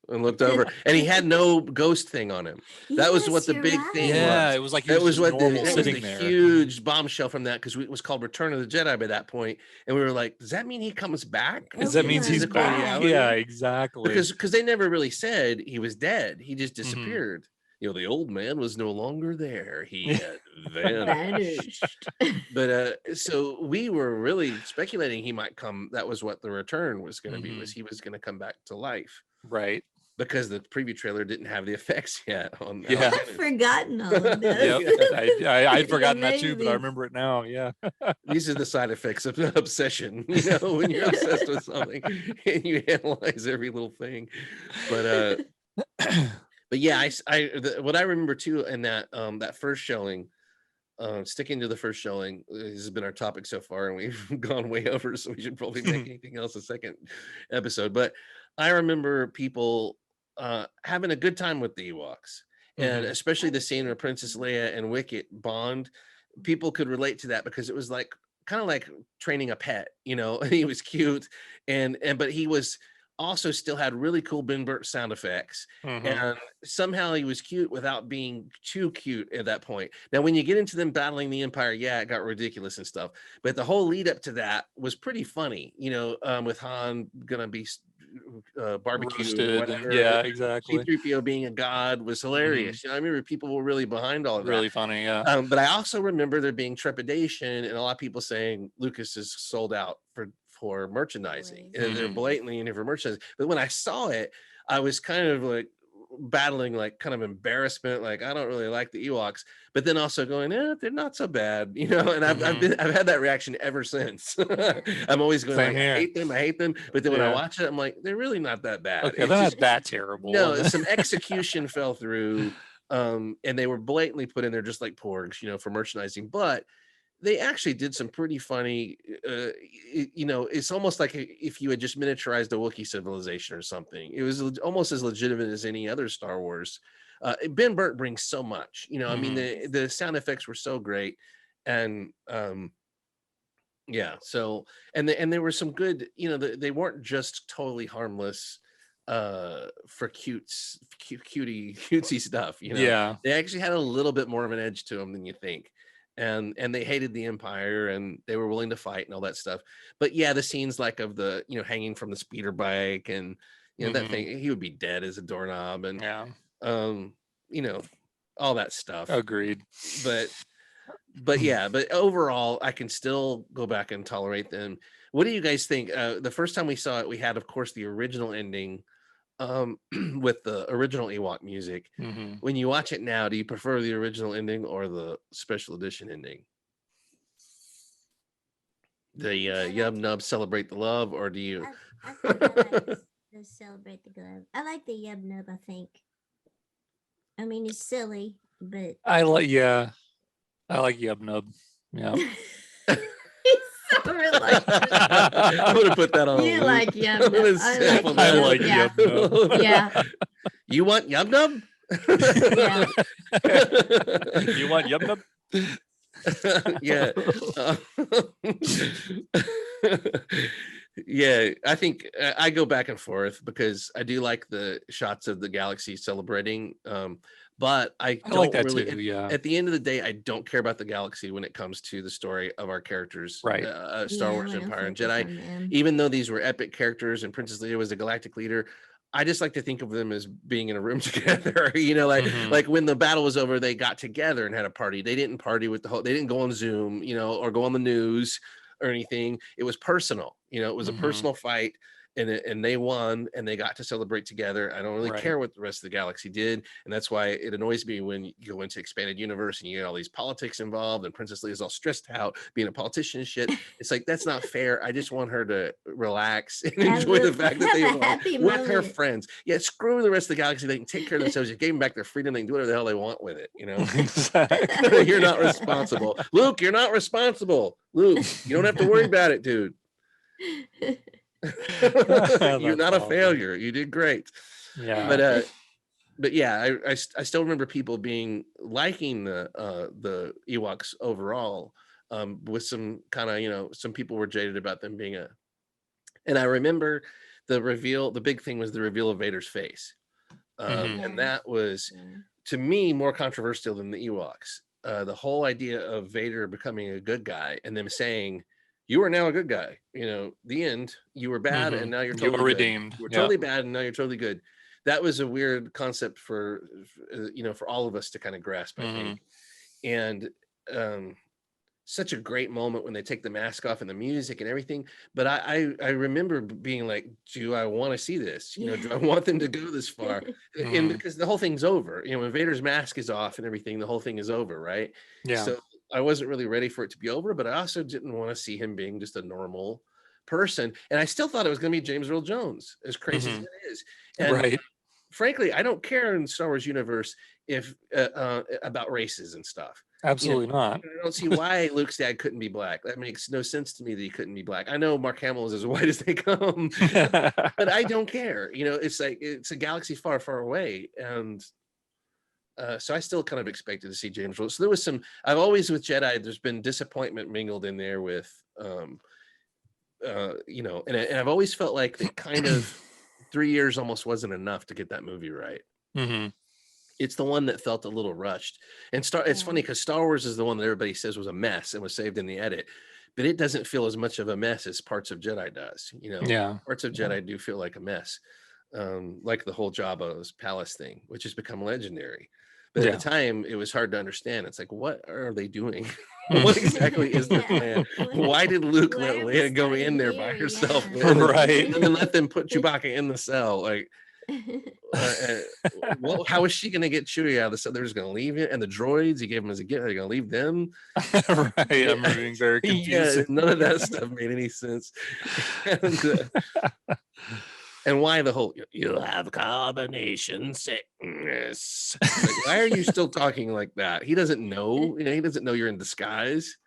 and looked over, and he had no ghost thing on him. That was what the big thing was. It was like that was what the huge bombshell from that, because it was called Return of the Jedi by that point, and we were like, does that mean he comes back? Does that mean he's back? Yeah, exactly. Because they never really said he was dead. He just disappeared. The old man was no longer there. He had vanished. But so we were really speculating he might come. That was what the return was going to be. Was he was going to come back to life? Right. Because the preview trailer didn't have the effects yet on. I've forgotten all of this. I'd forgotten that too, but I remember it now. Yeah. These are the side effects of obsession. When you're obsessed with something and you analyze every little thing. But yeah, what I remember too in that that first showing, sticking to the first showing, this has been our topic so far, and we've gone way over, so we should probably make anything else a second episode. But I remember people having a good time with the Ewoks, and especially the scene where Princess Leia and Wicket bond. People could relate to that because it was like kind of like training a pet. He was cute, but he was also still had really cool Ben Burt sound effects, and somehow he was cute without being too cute at that point. Now, when you get into them battling the Empire, yeah, it got ridiculous and stuff, but the whole lead up to that was pretty funny. With Han gonna be barbecue, whatever. Yeah, exactly. C-3PO being a god was hilarious. I remember people were really behind all of that. Really funny, yeah. But I also remember there being trepidation and a lot of people saying Lucas is sold out for merchandising, and they're blatantly in it for merchandising. But when I saw it, I was kind of like battling like kind of embarrassment, like I don't really like the Ewoks, but then also going, they're not so bad, and I've had that reaction ever since. I'm always going like, I hate them, but then when I watch it, I'm like, they're really not that bad. Okay, they're not that terrible. No, some execution fell through, and they were blatantly put in there just like porgs, for merchandising, but they actually did some pretty funny, it's almost like if you had just miniaturized a Wookiee civilization or something. It was almost as legitimate as any other Star Wars. Ben Burt brings so much, I mean, the sound effects were so great. And yeah, so, and there were some good, they weren't just totally harmless for cutesy stuff, Yeah, they actually had a little bit more of an edge to them than you think. And they hated the Empire and they were willing to fight and all that stuff. But yeah, the scenes like of the, hanging from the speeder bike and, that thing, he would be dead as a doorknob and, all that stuff. Agreed. But yeah, but overall, I can still go back and tolerate them. What do you guys think? The first time we saw it, we had, of course, the original ending with the original Ewok music. Mhm. When you watch it now, do you prefer the original ending or the special edition ending? The Yub Nub Celebrate the Love, or do you? I think I like the Celebrate the Glove. I like the Yub Nub, I think. I mean, it's silly, but I like Yub Nub. Yeah. it's so reluctant. I'm gonna put that on. You a loop. like Yub I'm gonna Nub. I like sample Yub that. I Nub. like Yeah. Yub Nub. Yeah. You want Yub Nub? You want Yub Nub? Yeah. Yeah, I think I go back and forth because I do like the shots of the galaxy celebrating, but I I don't like that really. too. Yeah. At the end of the day, I don't care about the galaxy when it comes to the story of our characters, Right. Star Yeah, Wars I wanna Empire and focus Jedi. on them. Even though these were epic characters and Princess Leia was the galactic leader, I just like to think of them as being in a room together. Mhm. Like when the battle was over, they got together and had a party. They didn't party with they didn't go on Zoom, or go on the news or anything. It was personal. It was a Mhm. personal fight, and they won, and they got to celebrate together. I don't really Right. care what the rest of the galaxy did, and that's why it annoys me when you go into expanded universe and you get all these politics involved, and Princess Leia is all stressed out being a politician and shit. It's like, that's not fair. I just want her to relax and enjoy the fact that they have a won happy with her moment. friends. Yeah, screw the rest of the galaxy. They can take care of themselves. You gave them back their freedom. They can do whatever the hell they want with it. Exactly. You're not responsible. Luke, you're not responsible. Luke, you don't have to worry about it, dude. You're not a awesome. failure. You did great. Yeah. But yeah, I still remember people liking the Ewoks overall, with some kind of, some people were jaded about them being and I remember the big thing was the reveal of Vader's face. Mhm. And that was, Yeah. to me, more controversial than the Ewoks. The whole idea of Vader becoming a good guy and them saying, "You are now a good guy." The end. You were bad, Mhm. and now you're You totally were good. redeemed. You were Yeah. totally bad, and now you're totally good. That was a weird concept for for all of us to kind of grasp, I think. And such a great moment when they take the mask off and the music and everything. But I remember being like, do I want to see this? Do I want them to go this far? And Mhm. because the whole thing's over, when Vader's mask is off and everything, the whole thing is over, right? Yeah. So I wasn't really ready for it to be over, but I also didn't want to see him being just a normal person. And I still thought it was going to be James Earl Jones, as crazy as Mhm. it is. And Right. frankly, I don't care in the Star Wars universe if about races and stuff. Absolutely not. I don't see why Luke's dad couldn't be black. That makes no sense to me that he couldn't be black. I know Mark Hamill is as white as they come, but I don't care. It's like it's a galaxy far, far away, and so I still kind of expected to see James Earl. So there was some. I've always with Jedi, there's been disappointment mingled in there with, and I've always felt like that kind of 3 years almost wasn't enough to get that movie right. Mhm. It's the one that felt a little rushed. And it's funny because Star Wars is the one that everybody says was a mess and was saved in the edit, but it doesn't feel as much of a mess as Parts of Jedi does. Yeah. Parts of Jedi do feel like a mess, like the whole Jabba's palace thing, which has become legendary. But Yeah. at the time, it was hard to understand. It's like, what are they doing? What exactly is their plan? Why did Luke Why let are we Leia go starting in there by here? herself? Yeah. And then- Right. And then let them put Chewbacca in the cell? Like, how is she going to get Chewie out of the cell? They're just going to leave it, and the droids he gave him as a gift, they're going to leave them. Right. I'm being very confused. Yeah, none of that stuff made any sense. And why the whole "you'll have combination sickness"? Like, why are you still talking like that? He doesn't know. He doesn't know you're in disguise.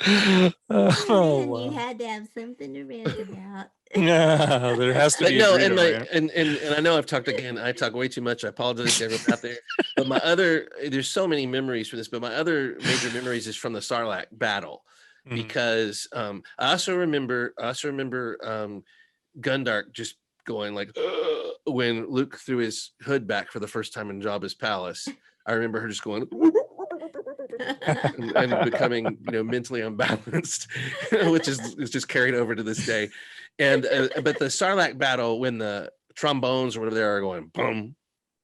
Oh, Man, you wow. had to have something to rant about. Yeah, there has to But be no, a and freedom, like, right? and I know I've talked again. I talk way too much. I apologize to everyone out there. But there's so many memories for this. But my other major memories is from the Sarlacc battle, Mhm. because I also remember Gundark just going like, "Ugh," when Luke threw his hood back for the first time in Jabba's palace. I remember her just going and becoming mentally unbalanced, which is just carried over to this day. And but the Sarlacc battle, when the trombones or whatever they are going boom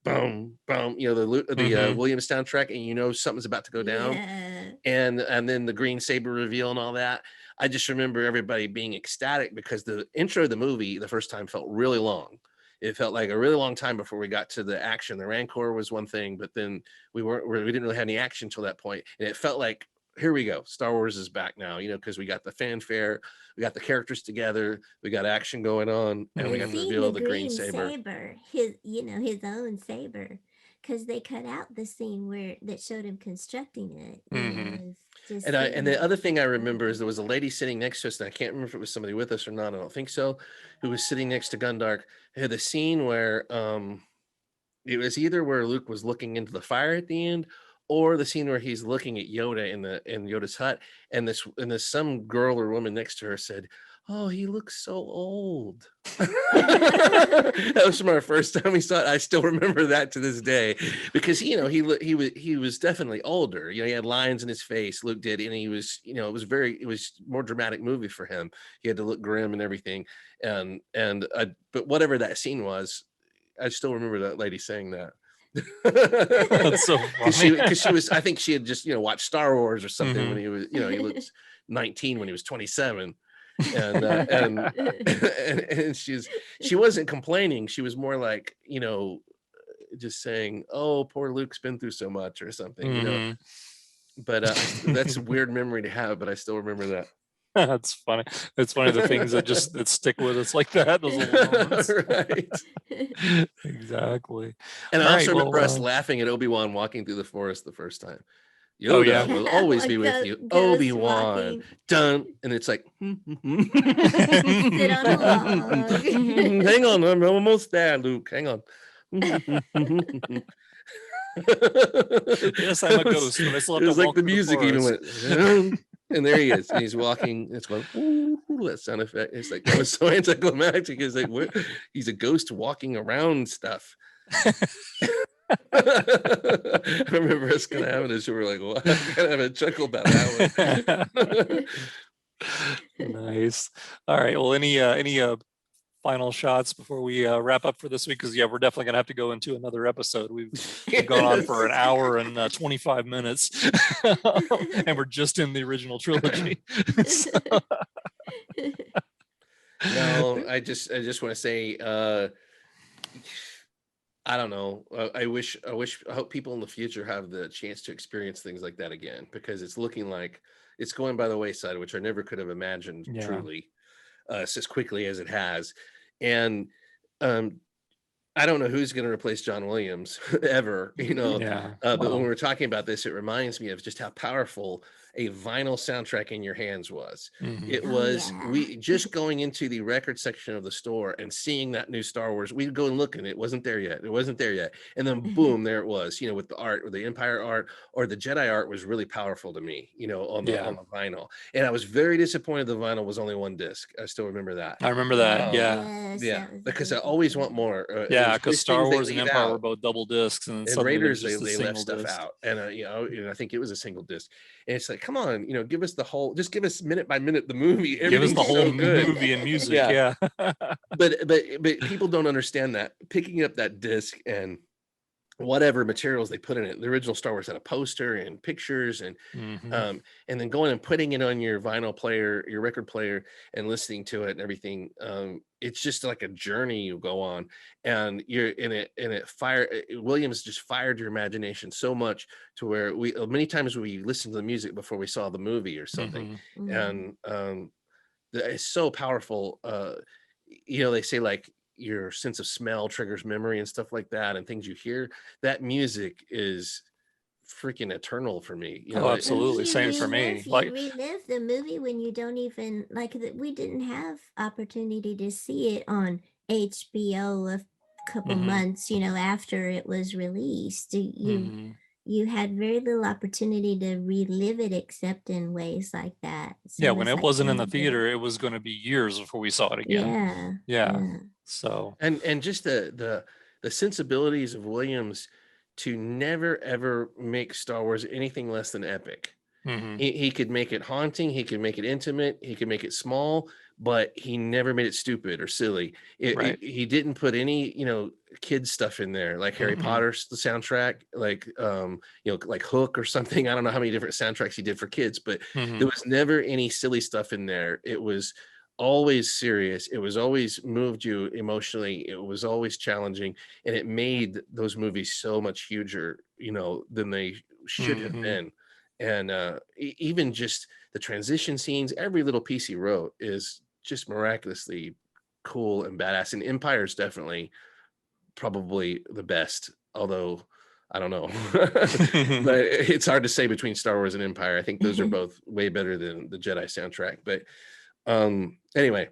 boom boom, the Williams soundtrack, and something's about to go down, Yeah. and then the green saber reveal and all that. I just remember everybody being ecstatic because the intro of the movie the first time felt really long. It felt like a really long time before we got to the action. The Rancor was one thing, but then we didn't really have any action till that point. And it felt like, here we go. Star Wars is back now, because we got the fanfare, we got the characters together, we got action going on, and we got the reveal of the green saber. His own saber, because they cut out the scene that showed him constructing it. And the other thing I remember is there was a lady sitting next to us, and I can't remember if it was somebody with us or not. I don't think so. Who was sitting next to Gundark. It had the scene where it was either where Luke was looking into the fire at the end, or the scene where he's looking at Yoda in Yoda's hut, and this some girl or woman next to her said, "Oh, he looks so old." That was from our first time we saw it. I still remember that to this day, because he was definitely older. He had lines in his face. Luke did, and he was, it was more dramatic movie for him. He had to look grim and everything, but whatever that scene was, I still remember that lady saying that. That's so funny. Because she was, I think she had just watched Star Wars or something when he was, he looked 19 when he was 27. And she wasn't complaining. She was more like, just saying, "Oh, poor Luke's been through so much," or something. But that's a weird memory to have, but I still remember that. That's funny. It's funny, the things that stick with us like that. Those little moments. Right. Exactly. And I also remember us laughing at Obi-Wan walking through the forest the first time. Yoda Oh, yeah. will always be with you. Obi-Wan. Dun. And it's like, Sit on a log. hang on, I'm almost there, Luke. Hang on. Yes, I'm a ghost, but I still have it to was like walk the through music even went, forest. and there he is. And he's walking. It's going, ooh, that sound effect. It's like, that was so anticlimactic. It's like, he's a ghost walking around stuff. I remember us kind of having this, we were like, well, I kind of have a chuckle about that one. Nice. All right. Well, any final shots before we wrap up for this week? Because we're definitely gonna have to go into another episode. We've gone on for an hour and 25 minutes, and we're just in the original trilogy. No, I just want to say, I don't know. I hope people in the future have the chance to experience things like that again, because it's looking like it's going by the wayside, which I never could have imagined truly, as quickly as it has. And I don't know who's going to replace John Williams ever, but when we were talking about this, it reminds me of just how powerful a vinyl soundtrack in your hands was. It was, we just going into the record section of the store and seeing that new Star Wars, we'd go and look, and it wasn't there yet. And then boom, there it was, with the art, or the Empire art, or the Jedi art was really powerful to me, on the vinyl. And I was very disappointed the vinyl was only one disc. I still remember that. I remember that. Because I always want more. Because Star Wars and Empire were both double discs, and Raiders they left stuff out, and I think it was a single disc. And it's like, come on, give us the whole, just give us minute by minute the movie. Give us the whole movie and music. But people don't understand that picking up that disc and whatever materials they put in it. The original Star Wars had a poster and pictures, and then going and putting it on your vinyl player, your record player, and listening to it and everything. It's just like a journey you go on, and you're in it. And Williams just fired your imagination so much to where many times we listened to the music before we saw the movie or something, and it's so powerful. They say like, your sense of smell triggers memory and stuff like that, and things you hear. That music is freaking eternal for me. Absolutely. Same for me. You relive the movie when you don't even we didn't have opportunity to see it on HBO a couple months, after it was released. You had very little opportunity to relive it except in ways like that. So when it wasn't in the theater, it was going to be years before we saw it again. So and just the sensibilities of Williams to never ever make Star Wars anything less than epic. He could make it haunting, he could make it intimate, he could make it small, but he never made it stupid or silly. He didn't put any, kids stuff in there, like Harry Potter's the soundtrack, like like Hook or something. I don't know how many different soundtracks he did for kids, but there was never any silly stuff in there. It was always serious. It was always moved you emotionally. It was always challenging, and it made those movies so much huger, than they should have been. And even just the transition scenes, every little piece he wrote is just miraculously cool and badass. And Empire is definitely probably the best, although I don't know. But it's hard to say between Star Wars and Empire. I think those are both way better than the Jedi soundtrack. But anyway,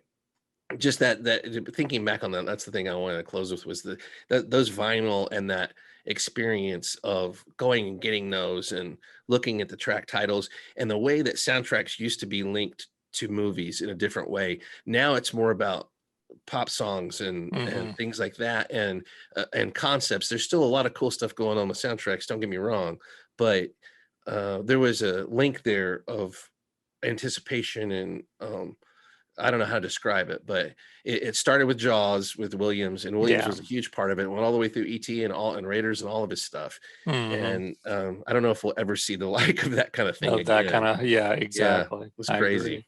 just that thinking back on that, that's the thing I wanted to close with, was those vinyl and that experience of going and getting those and looking at the track titles, and the way that soundtracks used to be linked to movies in a different way. Now it's more about pop songs and things like that, and concepts. There's still a lot of cool stuff going on with soundtracks, don't get me wrong, but there was a link there of anticipation, and I don't know how to describe it, but it started with Jaws with Williams, and Williams was a huge part of it. It went all the way through E.T. and Raiders and all of his stuff. And I don't know if we'll ever see the like of that kind of thing again. That kind of, exactly. Yeah, it was crazy.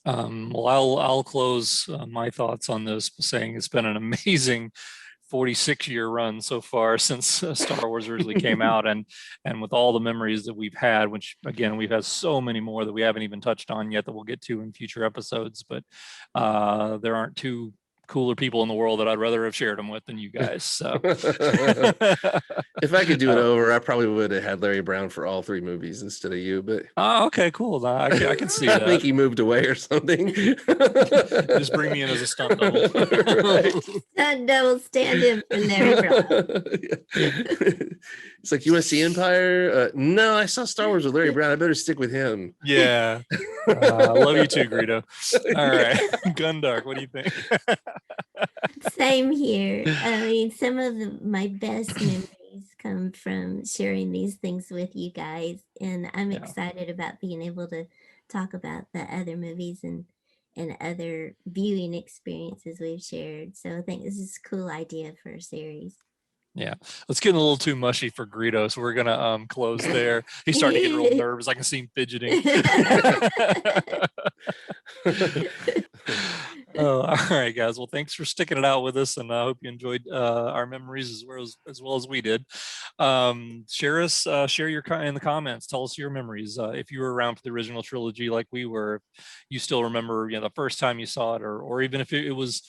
Well, I'll close my thoughts on this saying it's been an amazing 46-year run so far since Star Wars originally came out, and with all the memories that we've had, which again, we've had so many more that we haven't even touched on yet that we'll get to in future episodes, but there aren't two cooler people in the world that I'd rather have shared them with than you guys. So if I could do it over, I probably would have had Larry Brown for all three movies instead of you, but okay, cool. I can see that. I think he moved away or something. Just bring me in as a stunt double. Stunt double, stand in for Larry Brown. It's like, you want to see Empire? No, I saw Star Wars with Larry Brown. I better stick with him. Yeah. I love you too, Greedo. All right. Gundark, what do you think? Same here. I mean, some of my best memories come from sharing these things with you guys, and I'm excited about being able to talk about the other movies and other viewing experiences we've shared. So I think this is a cool idea for a series. Yeah, let's get a little too mushy for Greedo, so we're gonna close there. He's starting to get real nervous. I can see him fidgeting. All right, guys. Well, thanks for sticking it out with us, and I hope you enjoyed our memories as well as we did. Share your in the comments. Tell us your memories. If you were around for the original trilogy like we were, if you still remember, the first time you saw it, or even if it was,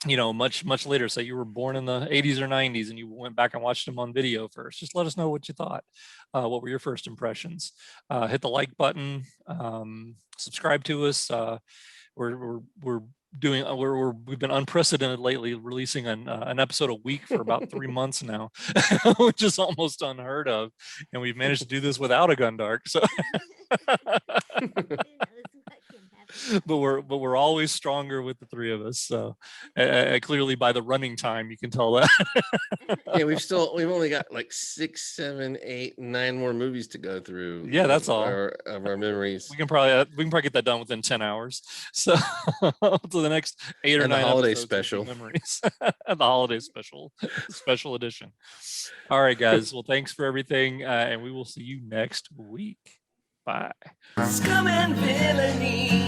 much later. Say you were born in the 80s or 90s and you went back and watched them on video first. Just let us know what you thought. What were your first impressions? Hit the like button. Subscribe to us. We've been unprecedented lately, releasing an episode a week for about 3 months now, which is almost unheard of, and we've managed to do this without a Gundark. So but we're always stronger with the three of us. So clearly by the running time, you can tell that. Yeah, we've only got like 6, 7, 8, 9 more movies to go through. Yeah, that's all of our memories. We can probably get that done within 10 hours. So to the next 8 or 9 holiday special memories. The holiday special edition. All right, guys. Well, thanks for everything, and we will see you next week. Bye. Scum and villainy,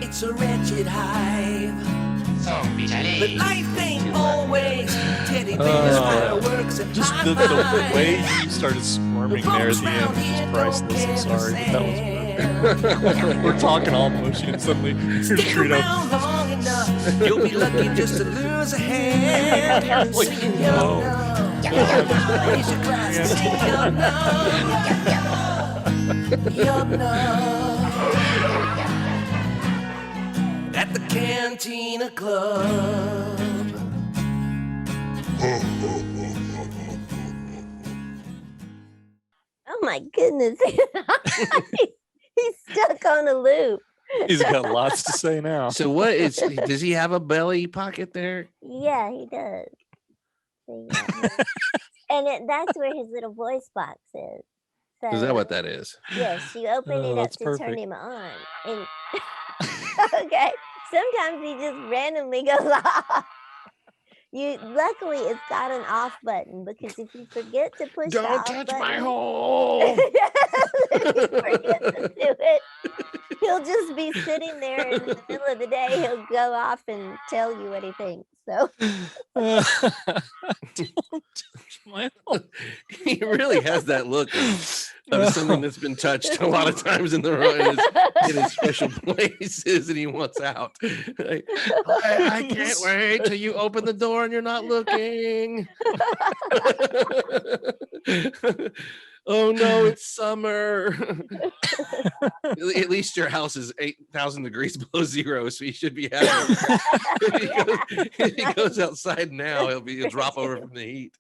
it's a wretched hive. But life ain't always teddy bears, fireworks, and just the way you started squirming there at the end is priceless. I'm sorry, but that was perfect. We're talking all mushy and suddenly stick around long enough, you'll be lucky just to lose a hand. Singing young love, raise your glass to young love, young love, at the Cantina Club. Oh my goodness. He's stuck on a loop. He's got lots to say now. So does he have a belly pocket there? Yeah, he does. And that's where his little voice box is. So, Is that what that is? yes, you open it up that's to perfect. turn him on. And Okay. Sometimes he just randomly goes off. Luckily it's got an off button, because if you forget to push the Don't off touch button, my hole. if you forget to do it, he'll just be sitting there in the middle of the day. He'll go off and tell you what he thinks. So Don't touch my hole. He really has that look of something that's been touched a lot of times in the in his special places, and he wants out. Like, I can't wait till you open the door and you're not looking. Oh no, it's summer. At least your house is 8,000 degrees below zero, so you should be happy. If he goes outside now, he'll drop over from the heat.